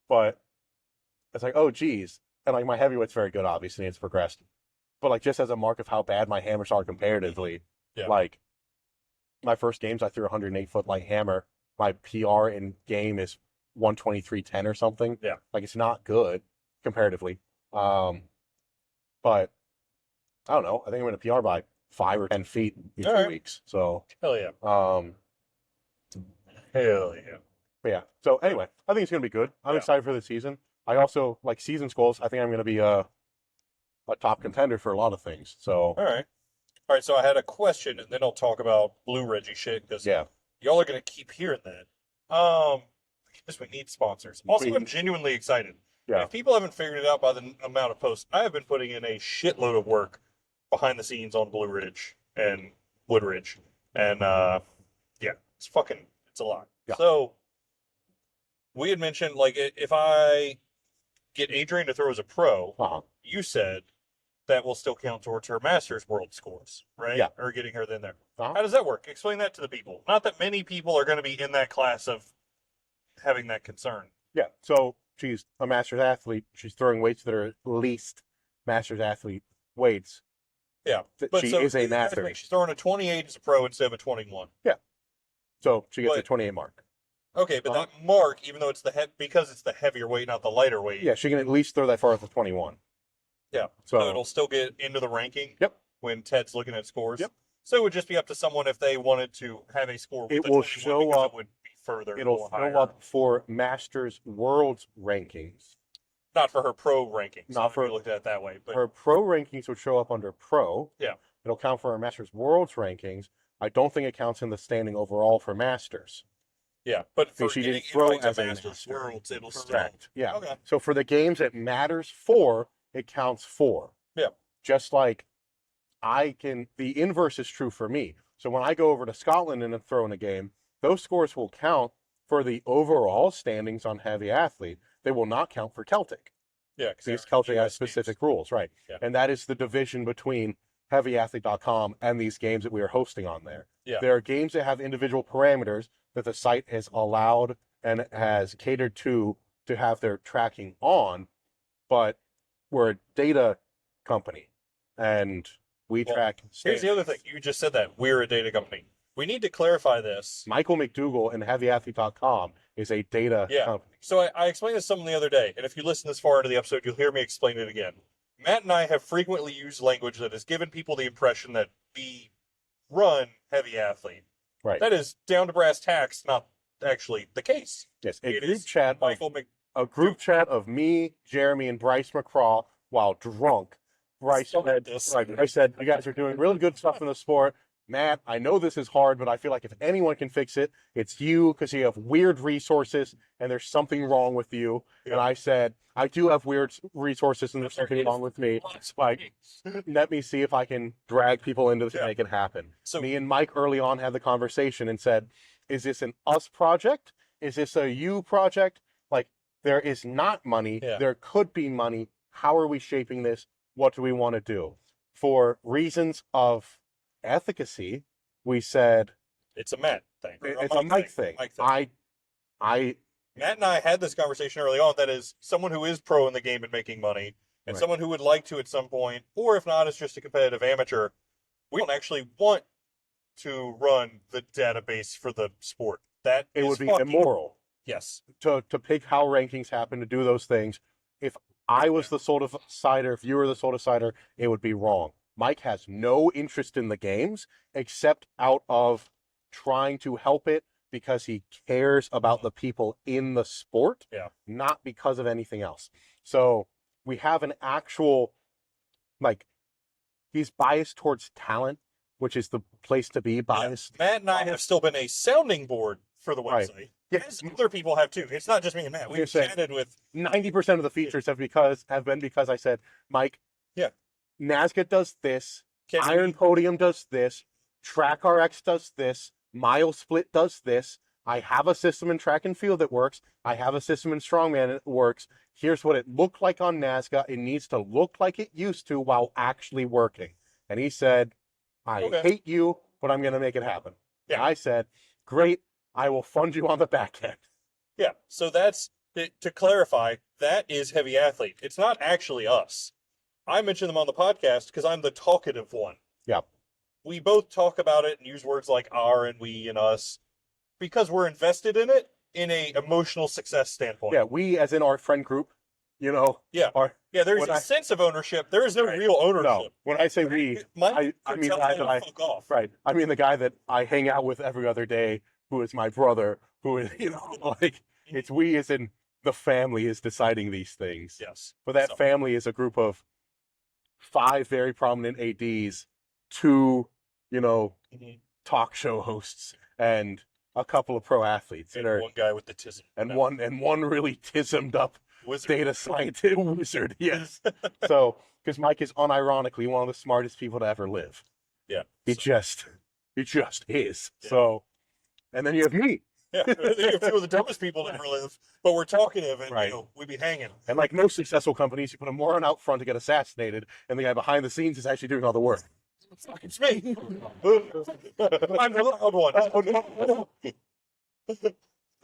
but it's like, oh geez. And like my heavyweight's very good, obviously, it's progressed. But like just as a mark of how bad my hammers are comparatively, like my first games I threw a 108-foot light hammer. My PR in game is 123.10 or something. Yeah. Like it's not good comparatively. But I don't know. I think I'm gonna PR by 5 or 10 feet in 2 weeks. So hell yeah. Hell yeah. But yeah. So anyway, I think it's gonna be good. I'm excited for the season. I also like season goals. I think I'm gonna be a top contender for a lot of things. So all right. So I had a question, and then I'll talk about Blue Reggie shit because y'all are gonna keep hearing that. I guess we need sponsors. Also, I'm genuinely excited. Yeah. And if people haven't figured it out by the amount of posts, I have been putting in a shitload of work behind the scenes on Blue Ridge and Wood Ridge. And it's a lot. Yeah. So we had mentioned, like, if I get Adrian to throw as a pro, you said that will still count towards her Masters World scores, right? Yeah. Or getting her then there. How does that work? Explain that to the people. Not that many people are going to be in that class of having that concern. Yeah. So she's a Masters athlete. She's throwing weights that are at least Masters athlete weights. Yeah. But she is a master. She's throwing a 28 as a pro instead of a 21. Yeah. So she gets a 28 mark. Okay, but that mark, even though it's because it's the heavier weight, not the lighter weight. Yeah, she can at least throw that far with a 21. Yeah. So it'll still get into the ranking. Yep. When Ted's looking at scores. Yep. So it would just be up to someone if they wanted to have a score. It will show up. It would be further. It'll show up for Masters World rankings. Not for her pro rankings. Not for looked at it that way. But her pro rankings would show up under pro. Yeah. It'll count for her Masters Worlds rankings. I don't think it counts in the standing overall for Masters. Yeah, but for she didn't throw as a Masters Worlds, it'll correct. Still. Yeah. Okay. So for the games it matters for, it counts for. Yeah. Just like the inverse is true for me. So when I go over to Scotland and throw in a game, those scores will count for the overall standings on heavy athlete. They will not count for Celtic. Yeah, because Celtic has specific rules, right? Yeah. And that is the division between heavyathlete.com and these games that we are hosting on there. Yeah. There are games that have individual parameters that the site has allowed and has catered to have their tracking on, but we're a data company and we track. Here's the other thing. You just said that. We're a data company. We need to clarify this. Michael McDougall and heavyathlete.com is a data company. So I explained this to someone the other day, and if you listen this far into the episode, you'll hear me explain it again. Matt and I have frequently used language that has given people the impression that we run Heavy Athlete. Right. That is down to brass tacks, not actually the case. Yes, a group chat of me, Jeremy, and Bryce McCraw while drunk. Bryce said, you guys are doing really good stuff in the sport. Matt, I know this is hard, but I feel like if anyone can fix it, it's you, because you have weird resources and there's something wrong with you. Yeah. And I said, I do have weird resources and there's something wrong with me. Like, let me see if I can drag people into this and make it happen. So me and Mike early on had the conversation and said, is this an us project? Is this a you project? Like, there is not money. Yeah. There could be money. How are we shaping this? What do we want to do? For reasons of efficacy, we said it's a Matt thing. It's a Mike thing. Matt and I had this conversation early on. That is someone who is pro in the game and making money, and someone who would like to at some point, or if not, it's just a competitive amateur. We don't actually want to run the database for the sport. That It is would be fucking immoral yes. to pick how rankings happen, to do those things. If I was the sole decider, if you were the sole decider, it would be wrong. Mike has no interest in the games except out of trying to help it because he cares about the people in the sport, not because of anything else. So we have an actual, like, he's biased towards talent, which is the place to be biased. Matt and I have still been a sounding board for the website. Right. Yes, other people have too. It's not just me and Matt. We've chatted with 90% of the features have been because I said, Mike, Nazca does this, Iron Podium does this, Track RX does this, Mile Split does this. I have a system in track and field that works. I have a system in strongman that works. Here's what it looked like on Nazca. It needs to look like it used to while actually working. And he said, I hate you, but I'm going to make it happen. Yeah. And I said, great, I will fund you on the back end. Yeah, so that's, to clarify, that is Heavy Athlete. It's not actually us. I mention them on the podcast because I'm the talkative one. Yeah. We both talk about it and use words like our and we and us because we're invested in it in a emotional success standpoint. Yeah, we as in our friend group, you know. Yeah. There's a sense of ownership. There is no real ownership. No. When I say we, I mean the guy that fuck off. Right. I mean the guy that I hang out with every other day, who is my brother, who is, you know, like, it's we as in the family is deciding these things. Yes. But that family is a group of 5 very prominent ADs, 2, you know, talk show hosts, and a couple of pro athletes. And one guy with the tism. And one really tismed up wizard. Data scientist wizard. Yes. So, because Mike is unironically one of the smartest people to ever live. Yeah. He just is. Yeah. So, and then you have me. Yeah, you have 2 of the dumbest people that ever live, but we're talkative and you know, we be hanging. And like most successful companies, you put a moron out front to get assassinated, and the guy behind the scenes is actually doing all the work. It's me. I'm the loud one.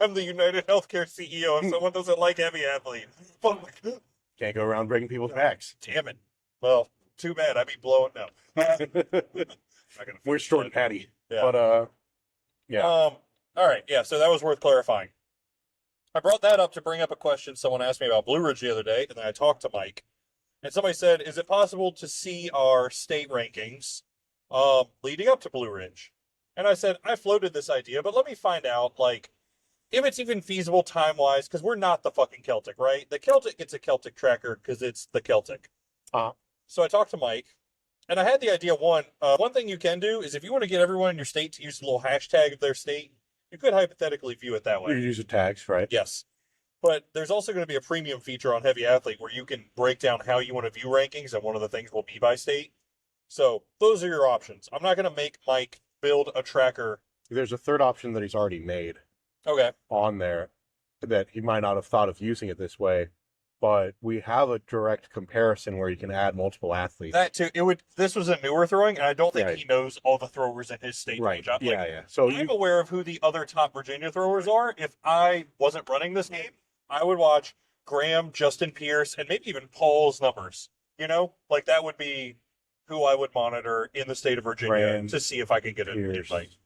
I'm the United Healthcare CEO if someone doesn't like Heavy Athlete. Fuck. Can't go around breaking people's backs. Damn it. Well, too bad. I'd be blowing now. We're short and patty. Yeah. But, yeah. All right, yeah, so that was worth clarifying. I brought that up to bring up a question someone asked me about Blue Ridge the other day, and then I talked to Mike. And somebody said, is it possible to see our state rankings leading up to Blue Ridge? And I said, I floated this idea, but let me find out, like, if it's even feasible time-wise, because we're not the fucking Celtic, right? The Celtic gets a Celtic tracker because it's the Celtic. So I talked to Mike, and I had the idea, one thing you can do is if you want to get everyone in your state to use a little hashtag of their state, you could hypothetically view it that way. You use the tags, right? Yes. But there's also going to be a premium feature on Heavy Athlete where you can break down how you want to view rankings, and one of the things will be by state. So those are your options. I'm not going to make Mike build a tracker. There's a third option that he's already made. Okay. On there that he might not have thought of using it this way, but we have a direct comparison where you can add multiple athletes. That too. This was a newer throwing, and I don't think he knows all the throwers in his state. Right. Like, Yeah. So I'm aware of who the other top Virginia throwers are. If I wasn't running this game, I would watch Graham, Justin Pierce, and maybe even Paul's numbers. You know, like that would be who I would monitor in the state of Virginia Graham, to see if I could get an invite.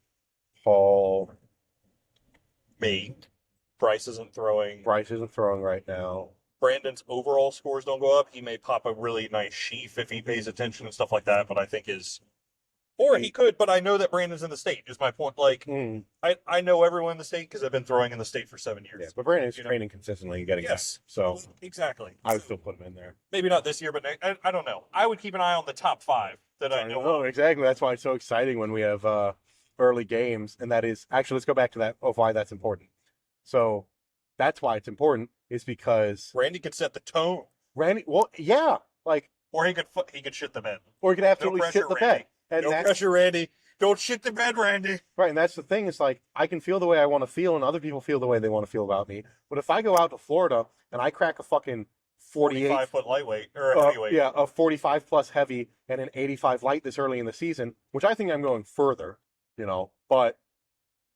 Paul, me. Bryce isn't throwing right now. Brandon's overall scores don't go up. He may pop a really nice sheaf if he pays attention and stuff like that, but I think or he could, but I know that Brandon's in the state, is my point. Like, I know everyone in the state because I've been throwing in the state for 7 years. Yeah, but Brandon's training consistently and getting back. So exactly. I would still put him in there. Maybe not this year, but I don't know. I would keep an eye on the top 5 that I know. Oh, exactly. That's why it's so exciting when we have early games, and that is, actually, let's go back to that, of why that's important. So that's why it's important, is because Randy could set the tone. Well, yeah, like, or he could shit the bed, or he could absolutely shit the bed. And no pressure, Randy. Don't shit the bed, Randy. Right, and that's the thing. It's like I can feel the way I want to feel, and other people feel the way they want to feel about me. But if I go out to Florida and I crack a fucking 45-foot lightweight or heavyweight, yeah, a 45 plus heavy and an 85 light this early in the season, which I think I'm going further, you know, but.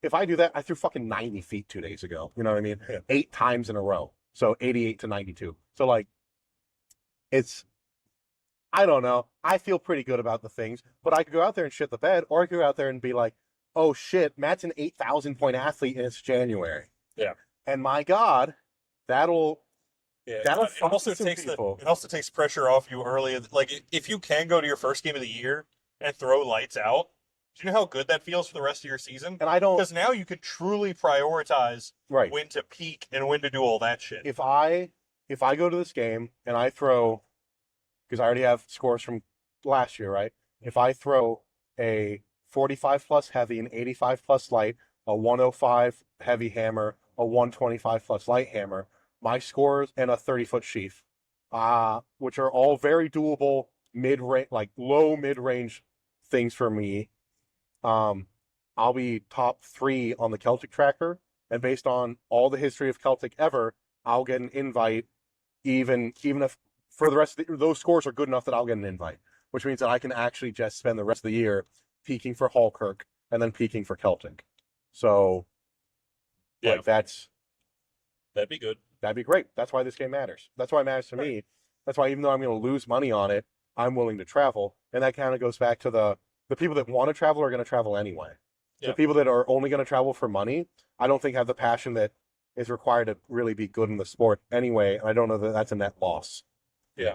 If I do that, I threw fucking 90 feet 2 days ago. You know what I mean? Yeah. 8 times in a row. So 88 to 92. So, like, it's I don't know. I feel pretty good about the things, but I could go out there and shit the bed, or I could go out there and be like, oh shit, Matt's an 8,000 point athlete and it's January. Yeah. And my God, that'll it also takes pressure off you early. Like if you can go to your first game of the year and throw lights out, do you know how good that feels for the rest of your season? And I don't, because now you could truly prioritize when to peak and when to do all that shit. If I go to this game and I throw, because I already have scores from last year, right? If I throw a 45 plus heavy, an 85 plus light, a 105 heavy hammer, a 125 plus light hammer, my scores, and a 30-foot sheath, which are all very doable mid-range, like low mid-range things for me. I'll be top 3 on the Celtic tracker, and based on all the history of Celtic ever, I'll get an invite, even if for the rest of those scores are good enough that I'll get an invite, which means that I can actually just spend the rest of the year peaking for Hallkirk and then peaking for Celtic. So, yeah, that'd be good. That'd be great. That's why this game matters. That's why it matters to me. That's why even though I'm going to lose money on it, I'm willing to travel. And that kind of goes back to the people that want to travel are going to travel anyway. Yeah. The people that are only going to travel for money, I don't think have the passion that is required to really be good in the sport anyway. And I don't know that that's a net loss. Yeah.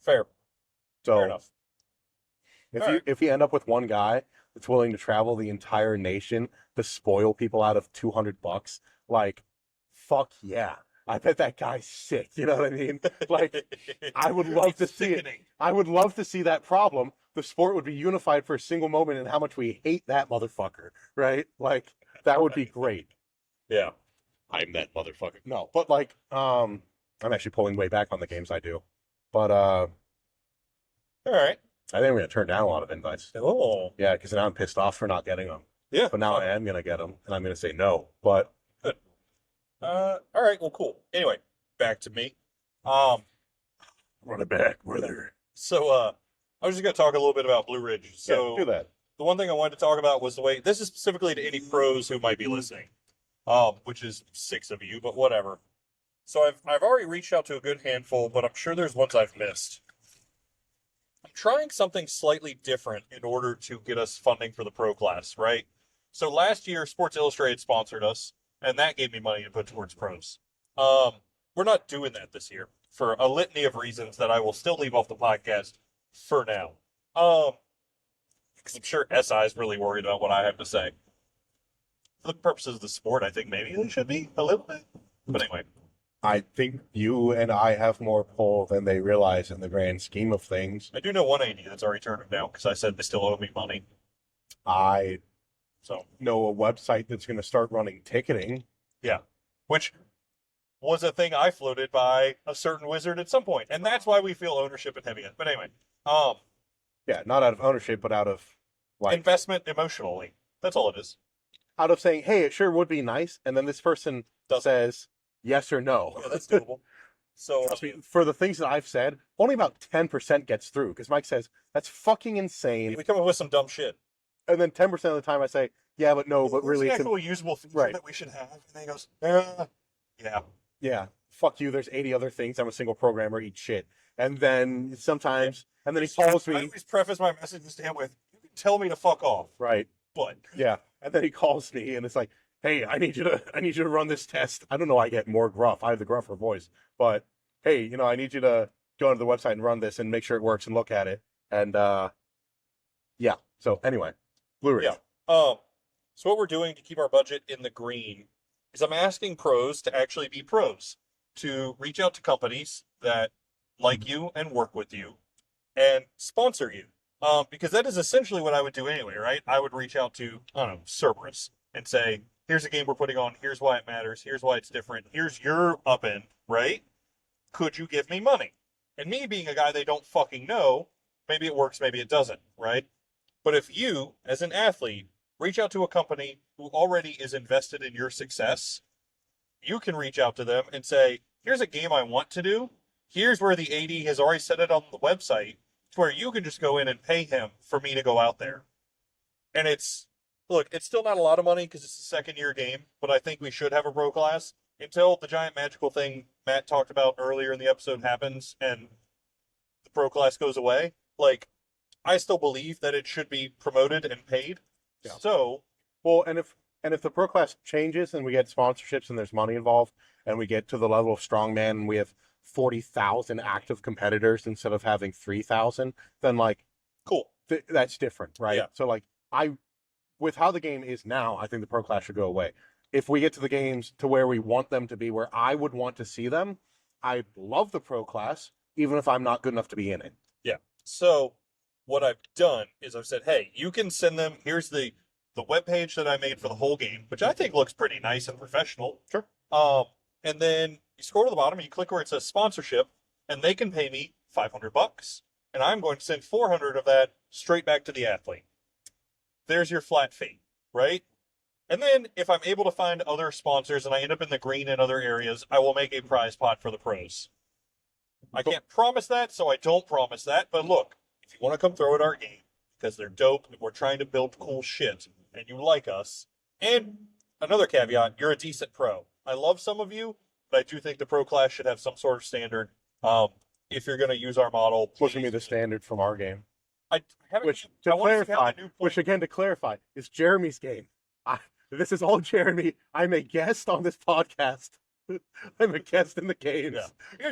Fair. So, fair enough. If you end up with one guy that's willing to travel the entire nation to spoil people out of $200, like, fuck yeah. I bet that guy's sick. You know what I mean? Like, I would love to see it. I would love to see that problem. The sport would be unified for a single moment in how much we hate that motherfucker, right? Like, that would be great. Yeah. I'm that motherfucker. No, but like, I'm actually pulling way back on the games I do. But, all right. I think I'm going to turn down a lot of invites. Oh. Yeah, because now I'm pissed off for not getting them. Yeah. But now I am going to get them, and I'm going to say no. But good. All right. Well, cool. Anyway, back to me. Run it back, brother. So, I was just going to talk a little bit about Blue Ridge. So, yeah, do that. The one thing I wanted to talk about was the way this is specifically to any pros who might be listening, which is 6 of you, but whatever. So I've already reached out to a good handful, but I'm sure there's ones I've missed. I'm trying something slightly different in order to get us funding for the pro class, right? So last year, Sports Illustrated sponsored us, and that gave me money to put towards pros. We're not doing that this year for a litany of reasons that I will still leave off the podcast for now. Because I'm sure SI is really worried about what I have to say. For the purposes of the sport, I think maybe they should be a little bit. But anyway. I think you and I have more pull than they realize in the grand scheme of things. I do know one AD that's already turned it down because I said they still owe me money. I know a website that's going to start running ticketing. Yeah, which was a thing I floated by a certain wizard at some point, and that's why we feel ownership in Heavy End. But anyway, yeah, not out of ownership, but out of like investment emotionally. That's all it is. Out of saying, hey, it sure would be nice, and then this person says yes or no. Yeah, that's doable. So trust me, for the things that I've said, only about 10% gets through because Mike says that's fucking insane. We come up with some dumb shit, and then 10% of the time I say, yeah, but no, but really, it's an actual usable feature that we should have. And then he goes, yeah. Fuck you. There's 80 other things. I'm a single programmer. Eat shit. And then sometimes, and then he calls me. I always preface my messages to him with, "You can tell me to fuck off." Right. But yeah, and then he calls me, and it's like, hey, I need you to run this test. I don't know. I get more gruff. I have the gruffer voice, but hey, I need you to go onto the website and run this and make sure it works and look at it. And yeah. So anyway, Blue Ridge. Yeah. So what we're doing to keep our budget in the green is I'm asking pros to actually be pros, to reach out to companies that like you and work with you and sponsor you. Because that is essentially what I would do anyway, right? I would reach out to, I don't know, Cerberus and say, here's a game we're putting on. Here's why it matters. Here's why it's different. Here's your upend, right? Could you give me money? And me being a guy they don't fucking know, maybe it works, maybe it doesn't, right? But if you, as an athlete, reach out to a company who already is invested in your success, you can reach out to them and say, here's a game I want to do. Here's where the AD has already set it on the website, to where you can just go in and pay him for me to go out there. And it's still not a lot of money because it's a second-year game, but I think we should have a pro class until the giant magical thing Matt talked about earlier in the episode happens, and the pro class goes away, like, I still believe that it should be promoted and paid. Yeah. So, well, and if the pro class changes and we get sponsorships and there's money involved, and we get to the level of strongman and we have 40,000 active competitors instead of having 3,000, then like, cool. That's different, right? Yeah. So like, with how the game is now, I think the pro class should go away. If we get to the games to where we want them to be, where I would want to see them, I love the pro class, even if I'm not good enough to be in it. Yeah. So what I've done is I've said, hey, you can send them. Here's the webpage that I made for the whole game, which I think looks pretty nice and professional. Sure. And then you scroll to the bottom and you click where it says sponsorship, and they can pay me $500, and I'm going to send 400 of that straight back to the athlete. There's your flat fee, right? And then if I'm able to find other sponsors and I end up in the green in other areas, I will make a prize pot for the pros. I can't promise that, so I don't promise that. But look, if you want to come throw at our game, because they're dope and we're trying to build cool shit, and you like us, and another caveat, you're a decent pro. I love some of you, but I do think the pro class should have some sort of standard. If you're going to use our model, please. What's going to be the standard from our game? Which, again, to clarify, is Jeremy's game. This is all Jeremy. I'm a guest on this podcast. I'm a guest in the games. Yeah.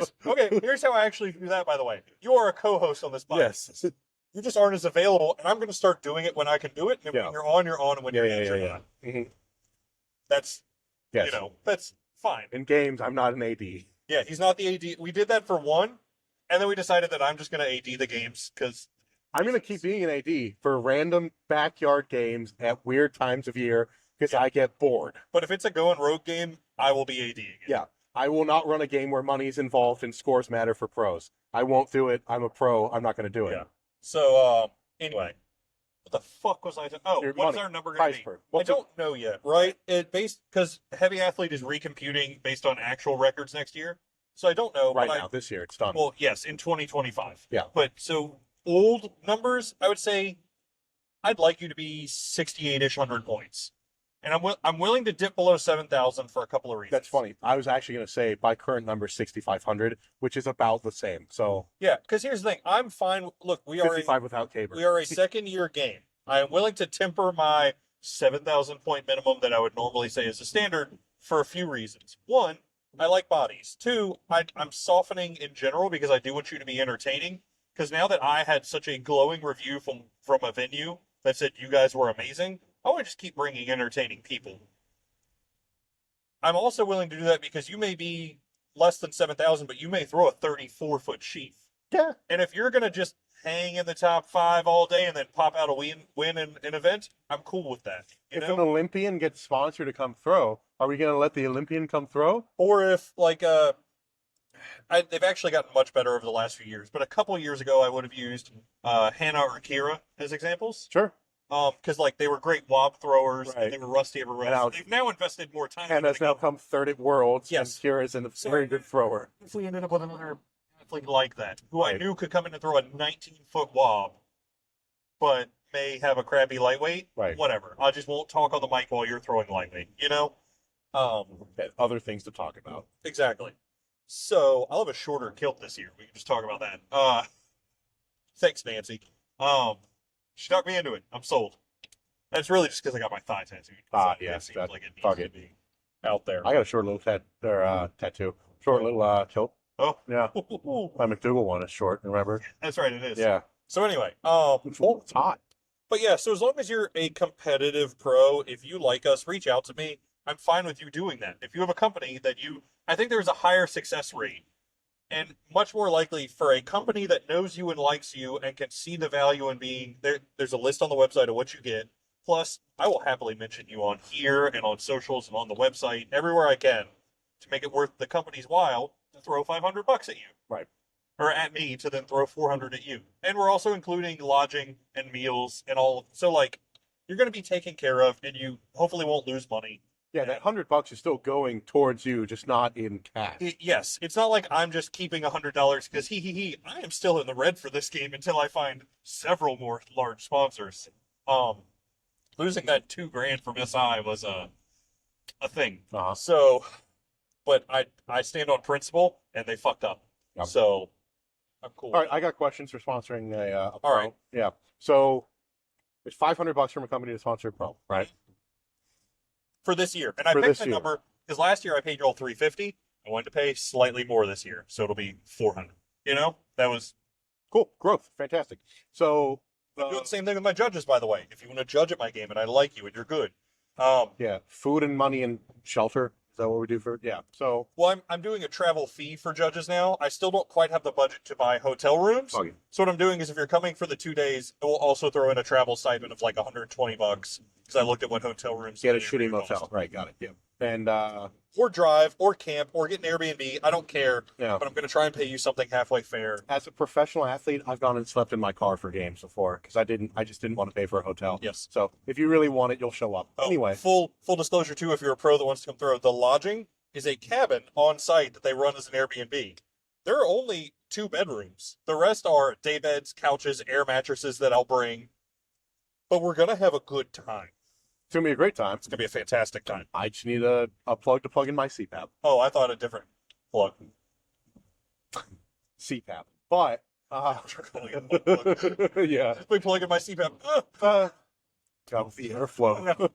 Here's how I actually do that, by the way. You are a co-host on this podcast. Yes. You just aren't as available, and I'm going to start doing it when I can do it. And when you're on, and when you're not, you're not. Mm-hmm. That's, yes. That's fine. In games, I'm not an AD. Yeah, he's not the AD. We did that for one, and then we decided that I'm just going to AD the games, because I'm going to keep being an AD for random backyard games at weird times of year, because I get bored. But if it's a going rogue game, I will be AD again. Yeah. I will not run a game where money's involved and scores matter for pros. I won't do it. I'm a pro. I'm not going to do it. Yeah. So, anyway. What the fuck was I doing? Oh, what's our number going to be? I don't know yet, right? Because Heavy Athlete is recomputing based on actual records next year. So I don't know. Right now, this year, it's done. Well, yes, in 2025. Yeah. But so old numbers, I would say I'd like you to be 68-ish 100 points. And I'm willing to dip below 7,000 for a couple of reasons. That's funny. I was actually going to say by current number 6,500, which is about the same. So yeah, because here's the thing. I'm fine. Look, we are 55 without Caber. We are a second-year game. I am willing to temper my 7,000 point minimum that I would normally say is a standard for a few reasons. One, I like bodies. Two, I'm softening in general because I do want you to be entertaining. Because now that I had such a glowing review from a venue that said you guys were amazing, I want to just keep bringing entertaining people. I'm also willing to do that because you may be less than 7,000, but you may throw a 34-foot sheath. Yeah. And if you're going to just hang in the top 5 all day and then pop out a win in an event, I'm cool with that. If an Olympian gets sponsored to come throw, are we going to let the Olympian come throw? Or if, like, they've actually gotten much better over the last few years, but a couple of years ago I would have used Hannah or Kira as examples. Sure. Because they were great wob throwers, right. And they were rusty ever rust. They've now invested more time. Hannah's now come third at Worlds. Yes. And Kira's a very good thrower. If we ended up with another athlete like that, who I knew could come in and throw a 19-foot wob, but may have a crappy lightweight, whatever. I just won't talk on the mic while you're throwing lightweight, Other things to talk about. Exactly. So I'll have a shorter kilt this year. We can just talk about that. Thanks, Nancy. She talked me into it. I'm sold. That's really just because I got my thigh tattooed. Yes. It like it needs to be out there. I got a short little tattoo. Short little kilt. Oh. Yeah. My McDougal one is short, remember? That's right, it is. Yeah. So anyway. It's hot. But yeah, so as long as you're a competitive pro, if you like us, reach out to me. I'm fine with you doing that. If you have a company that I think there's a higher success rate. And much more likely for a company that knows you and likes you and can see the value in being there. There's a list on the website of what you get. Plus, I will happily mention you on here and on socials and on the website, everywhere I can, to make it worth the company's while to throw $500 at you. Right. Or at me to then throw 400 at you. And we're also including lodging and meals and all. So, you're going to be taken care of and you hopefully won't lose money. Yeah, that $100 is still going towards you, just not in cash. Yes, it's not like I'm just keeping $100 because I am still in the red for this game until I find several more large sponsors. Losing that $2,000 from SI was a thing. Uh-huh. So, but I stand on principle, and they fucked up. Yep. So I'm cool. All right, I got questions for sponsoring a All pro. right. Yeah. So it's a pro. right. Yeah. So it's $500 from a company to sponsor a pro, right? For this year. And I For picked this the year. number because last year I paid you all $350. I wanted to pay slightly more this year, so it'll be $400. You know, that was Cool. Growth. Fantastic. So I'm doing the same thing with my judges, by the way. If you want to judge at my game and I like you and you're good. yeah, food and money and shelter. Is that what we do for? Yeah. So Well, I'm doing a travel fee for judges now. I still don't quite have the budget to buy hotel rooms. okay. So what I'm doing is if you're coming for the 2 days, we'll also throw in a travel stipend of like $120 because I looked at what hotel rooms Get a in the shitty area motel. cost. Right. Got it. Yeah. And Or drive or camp or get an Airbnb. I don't care. yeah. But I'm going to try and pay you something halfway fair. As a professional athlete, I've gone and slept in my car for games before because I just didn't want to pay for a hotel. Yes. So if you really want it, you'll show up. Oh, Anyway, full disclosure too, if you're a pro that wants to come through, the lodging is a cabin on site that they run as an Airbnb. There are only 2 bedrooms. The rest are day beds, couches, air mattresses that I'll bring. But we're gonna have a good time. it's gonna be a great time. It's gonna be a fantastic time. I just need a plug to plug in my CPAP. Oh, I thought a different plug. CPAP, but yeah, We plug in my CPAP. got the airflow.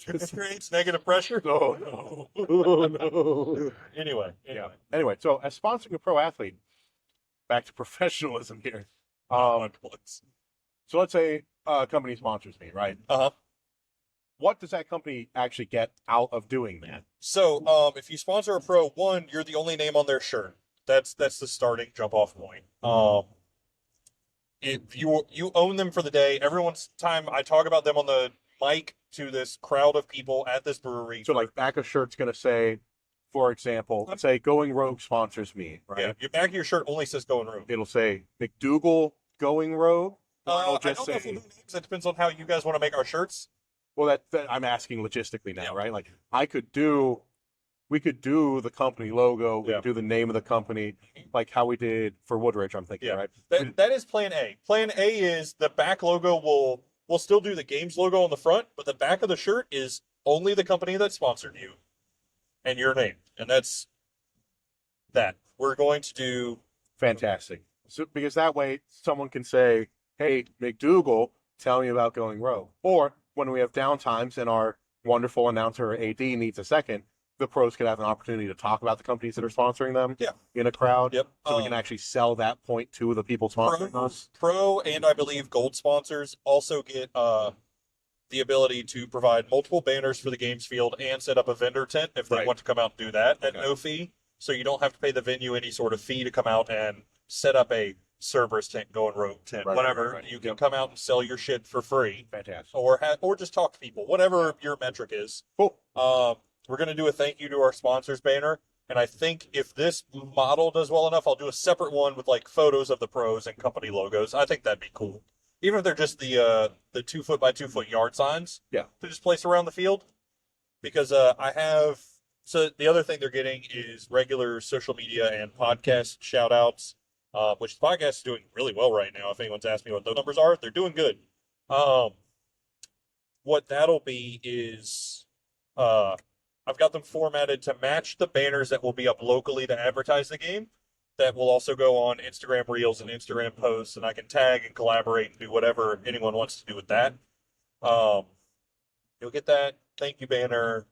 It creates negative pressure. Oh no, oh no. Anyway. Yeah. Anyway, so as sponsoring a pro athlete, back to professionalism here. Plugs. So let's say a company sponsors me, right? Uh-huh. What does that company actually get out of doing that? So, if you sponsor a pro, one, you're the only name on their shirt. That's the starting jump off point. If you own them for the day, everyone's time I talk about them on the mic to this crowd of people at this brewery. So like back of shirt's gonna say, for example, say Going Rogue sponsors me, right? Yeah, your back of your shirt only says Going Rogue. It'll say McDougal Going Rogue. Or it'll I just don't know if say, we'll do names. That depends on how you guys want to make our shirts. well, that I'm asking logistically now, Yeah. right? Like we could do the company logo, we could do the name of the company, like how we did for Woodridge, I'm thinking, Yeah. right? That is plan A. Plan A is the back logo we'll still do the games logo on the front, but the back of the shirt is only the company that sponsored you and your name. And that's that. We're going to do Fantastic. So because that way someone can say, hey, McDougal, tell me about Going Rogue. Or when we have downtimes and our wonderful announcer or AD needs a second, the pros could have an opportunity to talk about the companies that are sponsoring them in a crowd. Yep. So we can actually sell that point to the people sponsoring us. Pro and I believe gold sponsors also get the ability to provide multiple banners for the games field and set up a vendor tent if they want to come out and do that at no fee. So you don't have to pay the venue any sort of fee to come out and set up a Cerberus tent, Going Rogue tent, whatever. You can come out and sell your shit for free. Fantastic. Or just talk to people, whatever your metric is. Cool. We're going to do a thank you to our sponsors banner. And I think if this model does well enough, I'll do a separate one with like photos of the pros and company logos. I think that'd be cool. Even if they're just the 2 foot by 2 foot yard signs. Yeah. To just place around the field. Because so the other thing they're getting is regular social media and podcast shout outs, which the podcast is doing really well right now. If anyone's asked me what those numbers are, they're doing good. What that'll be is, I've got them formatted to match the banners that will be up locally to advertise the game. That will also go on Instagram Reels and Instagram posts, and I can tag and collaborate and do whatever anyone wants to do with that. You'll get that thank you banner,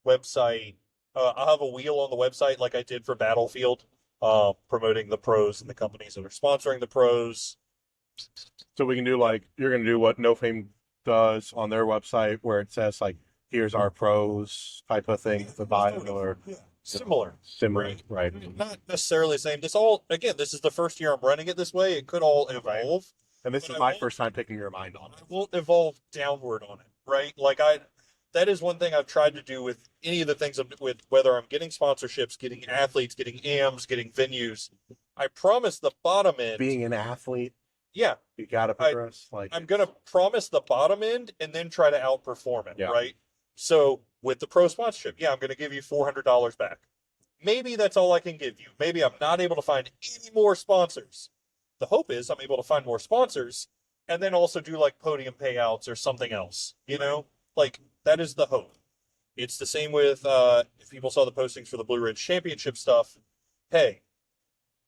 website. I'll have a wheel on the website like I did for Battlefield, promoting the pros and the companies that are sponsoring the pros. So we can do like, you're going to do what No Fame does on their website where it says like, here's our pros type of thing, the bio or Similar, right? Not necessarily the same. This is the first year I'm running it this way. It could all evolve. And this is my first time picking your mind on it. I won't evolve downward on it, right? Like that is one thing I've tried to do with any of the things with whether I'm getting sponsorships, getting athletes, getting AMs, getting venues. I promise the bottom end. Being an athlete, yeah, you gotta progress. I'm gonna promise the bottom end and then try to outperform it, right? So with the pro sponsorship, I'm gonna give you $400 back. Maybe that's all I can give you. Maybe I'm not able to find any more sponsors. The hope is I'm able to find more sponsors and then also do like podium payouts or something else. You know, like that is the hope. It's the same with if people saw the postings for the Blue Ridge Championship stuff. Hey,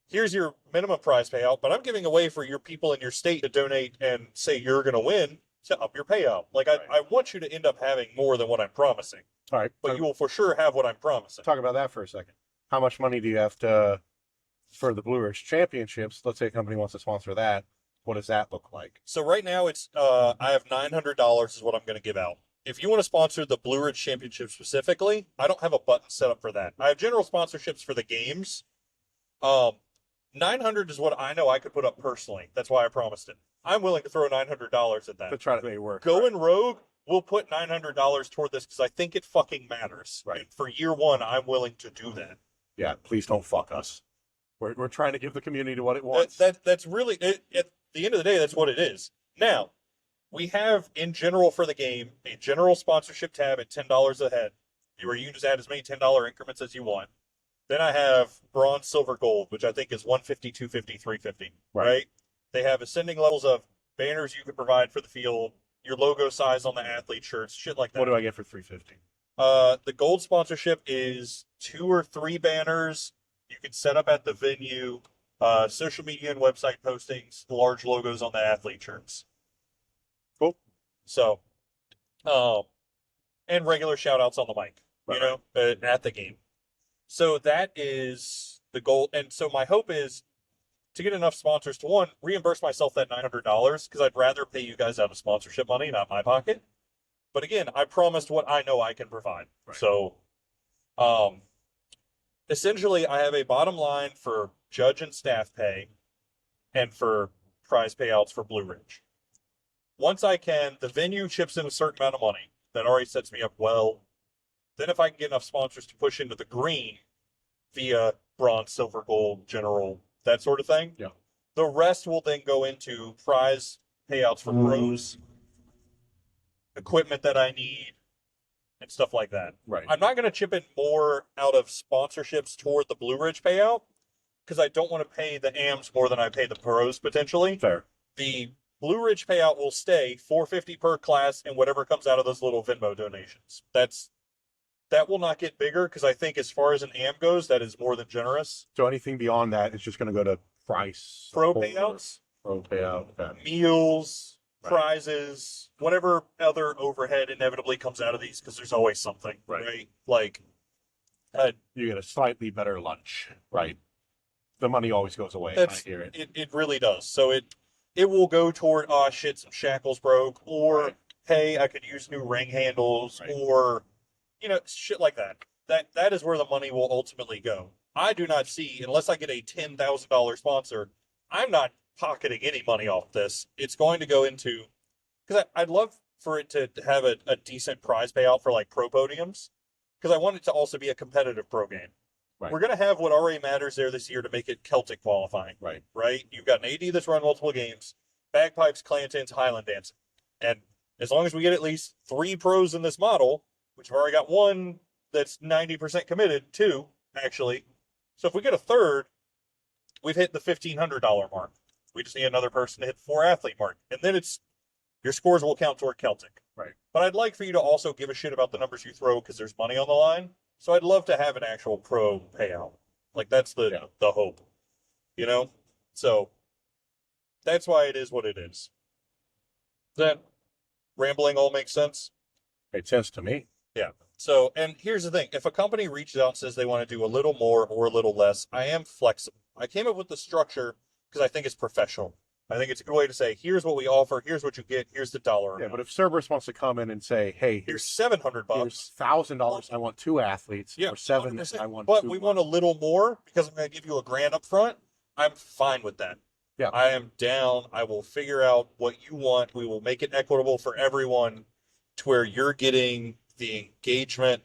here's your minimum prize payout, but I'm giving away for your people in your state to donate and say you're going to win to up your payout. Like, I want you to end up having more than what I'm promising. All right. But you will for sure have what I'm promising. Talk about that for a second. How much money do you have to, for the Blue Ridge Championships? Let's say a company wants to sponsor that. What does that look like? So right now it's, I have $900 is what I'm going to give out. If you want to sponsor the Blue Ridge Championship specifically, I don't have a button set up for that. I have general sponsorships for the games. 900 is what I know I could put up personally. That's why I promised it. I'm willing to throw $900 at that. To try to make it work. Going rogue, we'll put $900 toward this because I think it fucking matters. Right. And for year one, I'm willing to do that. Yeah, please don't fuck us. We're trying to give the community what it wants. That's really, at the end of the day, that's what it is. Now, we have, in general for the game, a general sponsorship tab at $10 a head, where you can just add as many $10 increments as you want. Then I have bronze, silver, gold, which I think is 150, 250, 350, right? They have ascending levels of banners you can provide for the field, your logo size on the athlete shirts, shit like that. What do I get for 350? The gold sponsorship is 2 or 3 banners you can set up at the venue, social media and website postings, large logos on the athlete shirts. Cool. So, and regular shout outs on the mic, you know, at the game. So that is the goal. And so my hope is to get enough sponsors to, one, reimburse myself that $900 because I'd rather pay you guys out of sponsorship money, not my pocket. But again, I promised what I know I can provide. Right. So, essentially, I have a bottom line for judge and staff pay and for prize payouts for Blue Ridge. Once I can, the venue chips in a certain amount of money. That already sets me up well. Then if I can get enough sponsors to push into the green via bronze, silver, gold, general, that sort of thing, the rest will then go into prize payouts for pros, equipment that I need, and stuff like that. Right. I'm not going to chip in more out of sponsorships toward the Blue Ridge payout because I don't want to pay the AMs more than I pay the pros potentially. Fair. The Blue Ridge payout will stay $450 per class and whatever comes out of those little Venmo donations. That will not get bigger because I think as far as an AM goes, that is more than generous. So anything beyond that is just going to go to price. Pro payouts. Pro payout. Okay. Meals, prizes, whatever other overhead inevitably comes out of these because there's always something, right? Like, you get a slightly better lunch, right? The money always goes away. I hear it. It really does. So it will go toward, oh shit, some shackles broke, or hey, I could use new ring handles, or you know, shit like that. That is where the money will ultimately go. I do not see, unless I get a $10,000 sponsor, I'm not pocketing any money off this. It's going to go into, because I'd love for it to have a decent prize payout for like pro podiums, because I want it to also be a competitive pro game. Right. We're going to have what already matters there this year to make it Celtic qualifying. Right? You've got an AD that's run multiple games, bagpipes, clantins, Highland dancing. And as long as we get at least 3 pros in this model, which I've already got 1 that's 90% committed, 2, actually. So if we get a 3rd, we've hit the $1,500 mark. We just need another person to hit the 4-athlete mark. And then your scores will count toward Celtic. Right. But I'd like for you to also give a shit about the numbers you throw because there's money on the line. So I'd love to have an actual pro payout. Like, that's the hope. You know? So that's why it is what it is. That rambling all makes sense? Makes sense to me. Yeah. So, and here's the thing. If a company reaches out and says they want to do a little more or a little less, I am flexible. I came up with the structure because I think it's professional. I think it's a good way to say, here's what we offer, here's what you get, here's the dollar amount. Yeah, but if Cerberus wants to come in and say, hey, here's $700, here's $1,000, I want 2 athletes, or 7, I want 2. But we want a little more because I'm going to give you a grand up front. I'm fine with that. Yeah. I am down. I will figure out what you want. We will make it equitable for everyone to where you're getting the engagement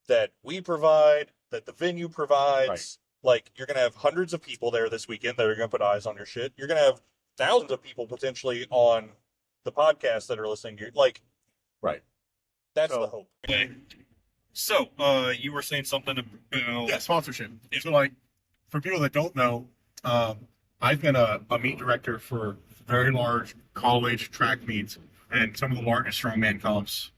that we provide, that the venue provides. Right. Like, you're going to have hundreds of people there this weekend that are going to put eyes on your shit. You're going to have thousands of people potentially on the podcast that are listening to you. Like, right. That's the hope. Okay. So, you were saying something about... sponsorship. So, like, for people that don't know, I've been a meet director for very large college track meets and some of the largest strongman comps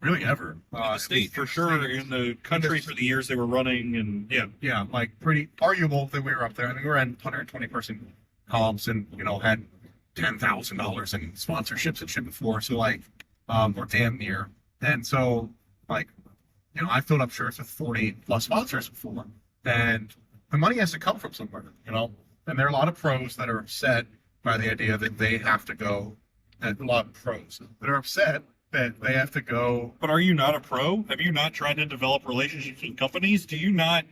really ever. In the state for sure, in the country for the years they were running, and yeah, like pretty arguable that we were up there. I mean, we were in 120 person comps, and had $10,000 in sponsorships and shit before, so like, or damn near. And so like, I filled up shirts with 40 plus sponsors before, and the money has to come from somewhere, And there are a lot of pros that are upset by the idea that they have to go, and a lot of pros that are upset that they have to go. But are you not a pro? Have you not tried to develop relationships with companies? Do you not?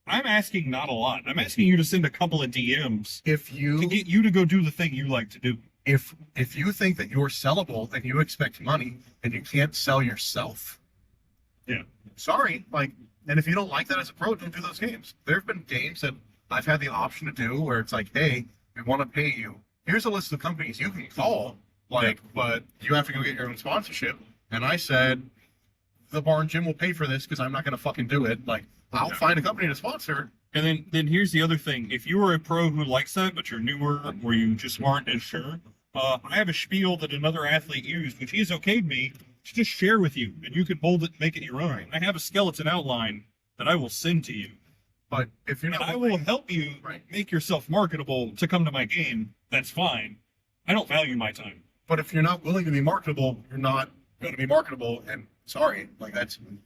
I'm asking not a lot. I'm asking you to send a couple of DMs to get you to go do the thing you like to do. If you think that you're sellable and you expect money and you can't sell yourself, yeah, sorry. Like, and if you don't like that as a pro, don't do those games. There have been games that I've had the option to do where it's like, hey, we want to pay you. Here's a list of companies you can call, but you have to go get your own sponsorship. And I said, the Barn Gym will pay for this because I'm not going to fucking do it. Like, I'll find a company to sponsor. And then here's the other thing. If you are a pro who likes that, but you're newer or you just aren't as sure, I have a spiel that another athlete used, which he has okayed me to just share with you, and you can mold it and make it your own. I have a skeleton outline that I will send to you. But if you're not, I will help you make yourself marketable to come to my game. That's fine. I don't value my time. But if you're not willing to be marketable, you're not going to be marketable. And sorry, like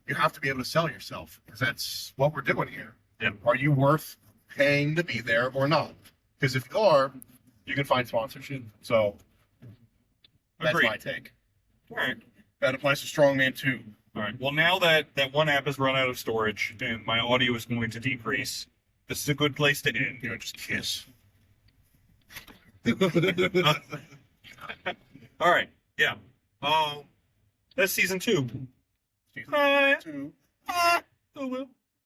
you have to be able to sell yourself, because that's what we're doing here. Yeah. Are you worth paying to be there or not? Because if you are, you can find sponsorship. So that's Agreed. my take. All right. That applies to Strongman too. All right. Well, now that one app has run out of storage and my audio is going to decrease, this is a good place to end. Just kiss. All right. Yeah. That's season 2. Season 2. Oh well.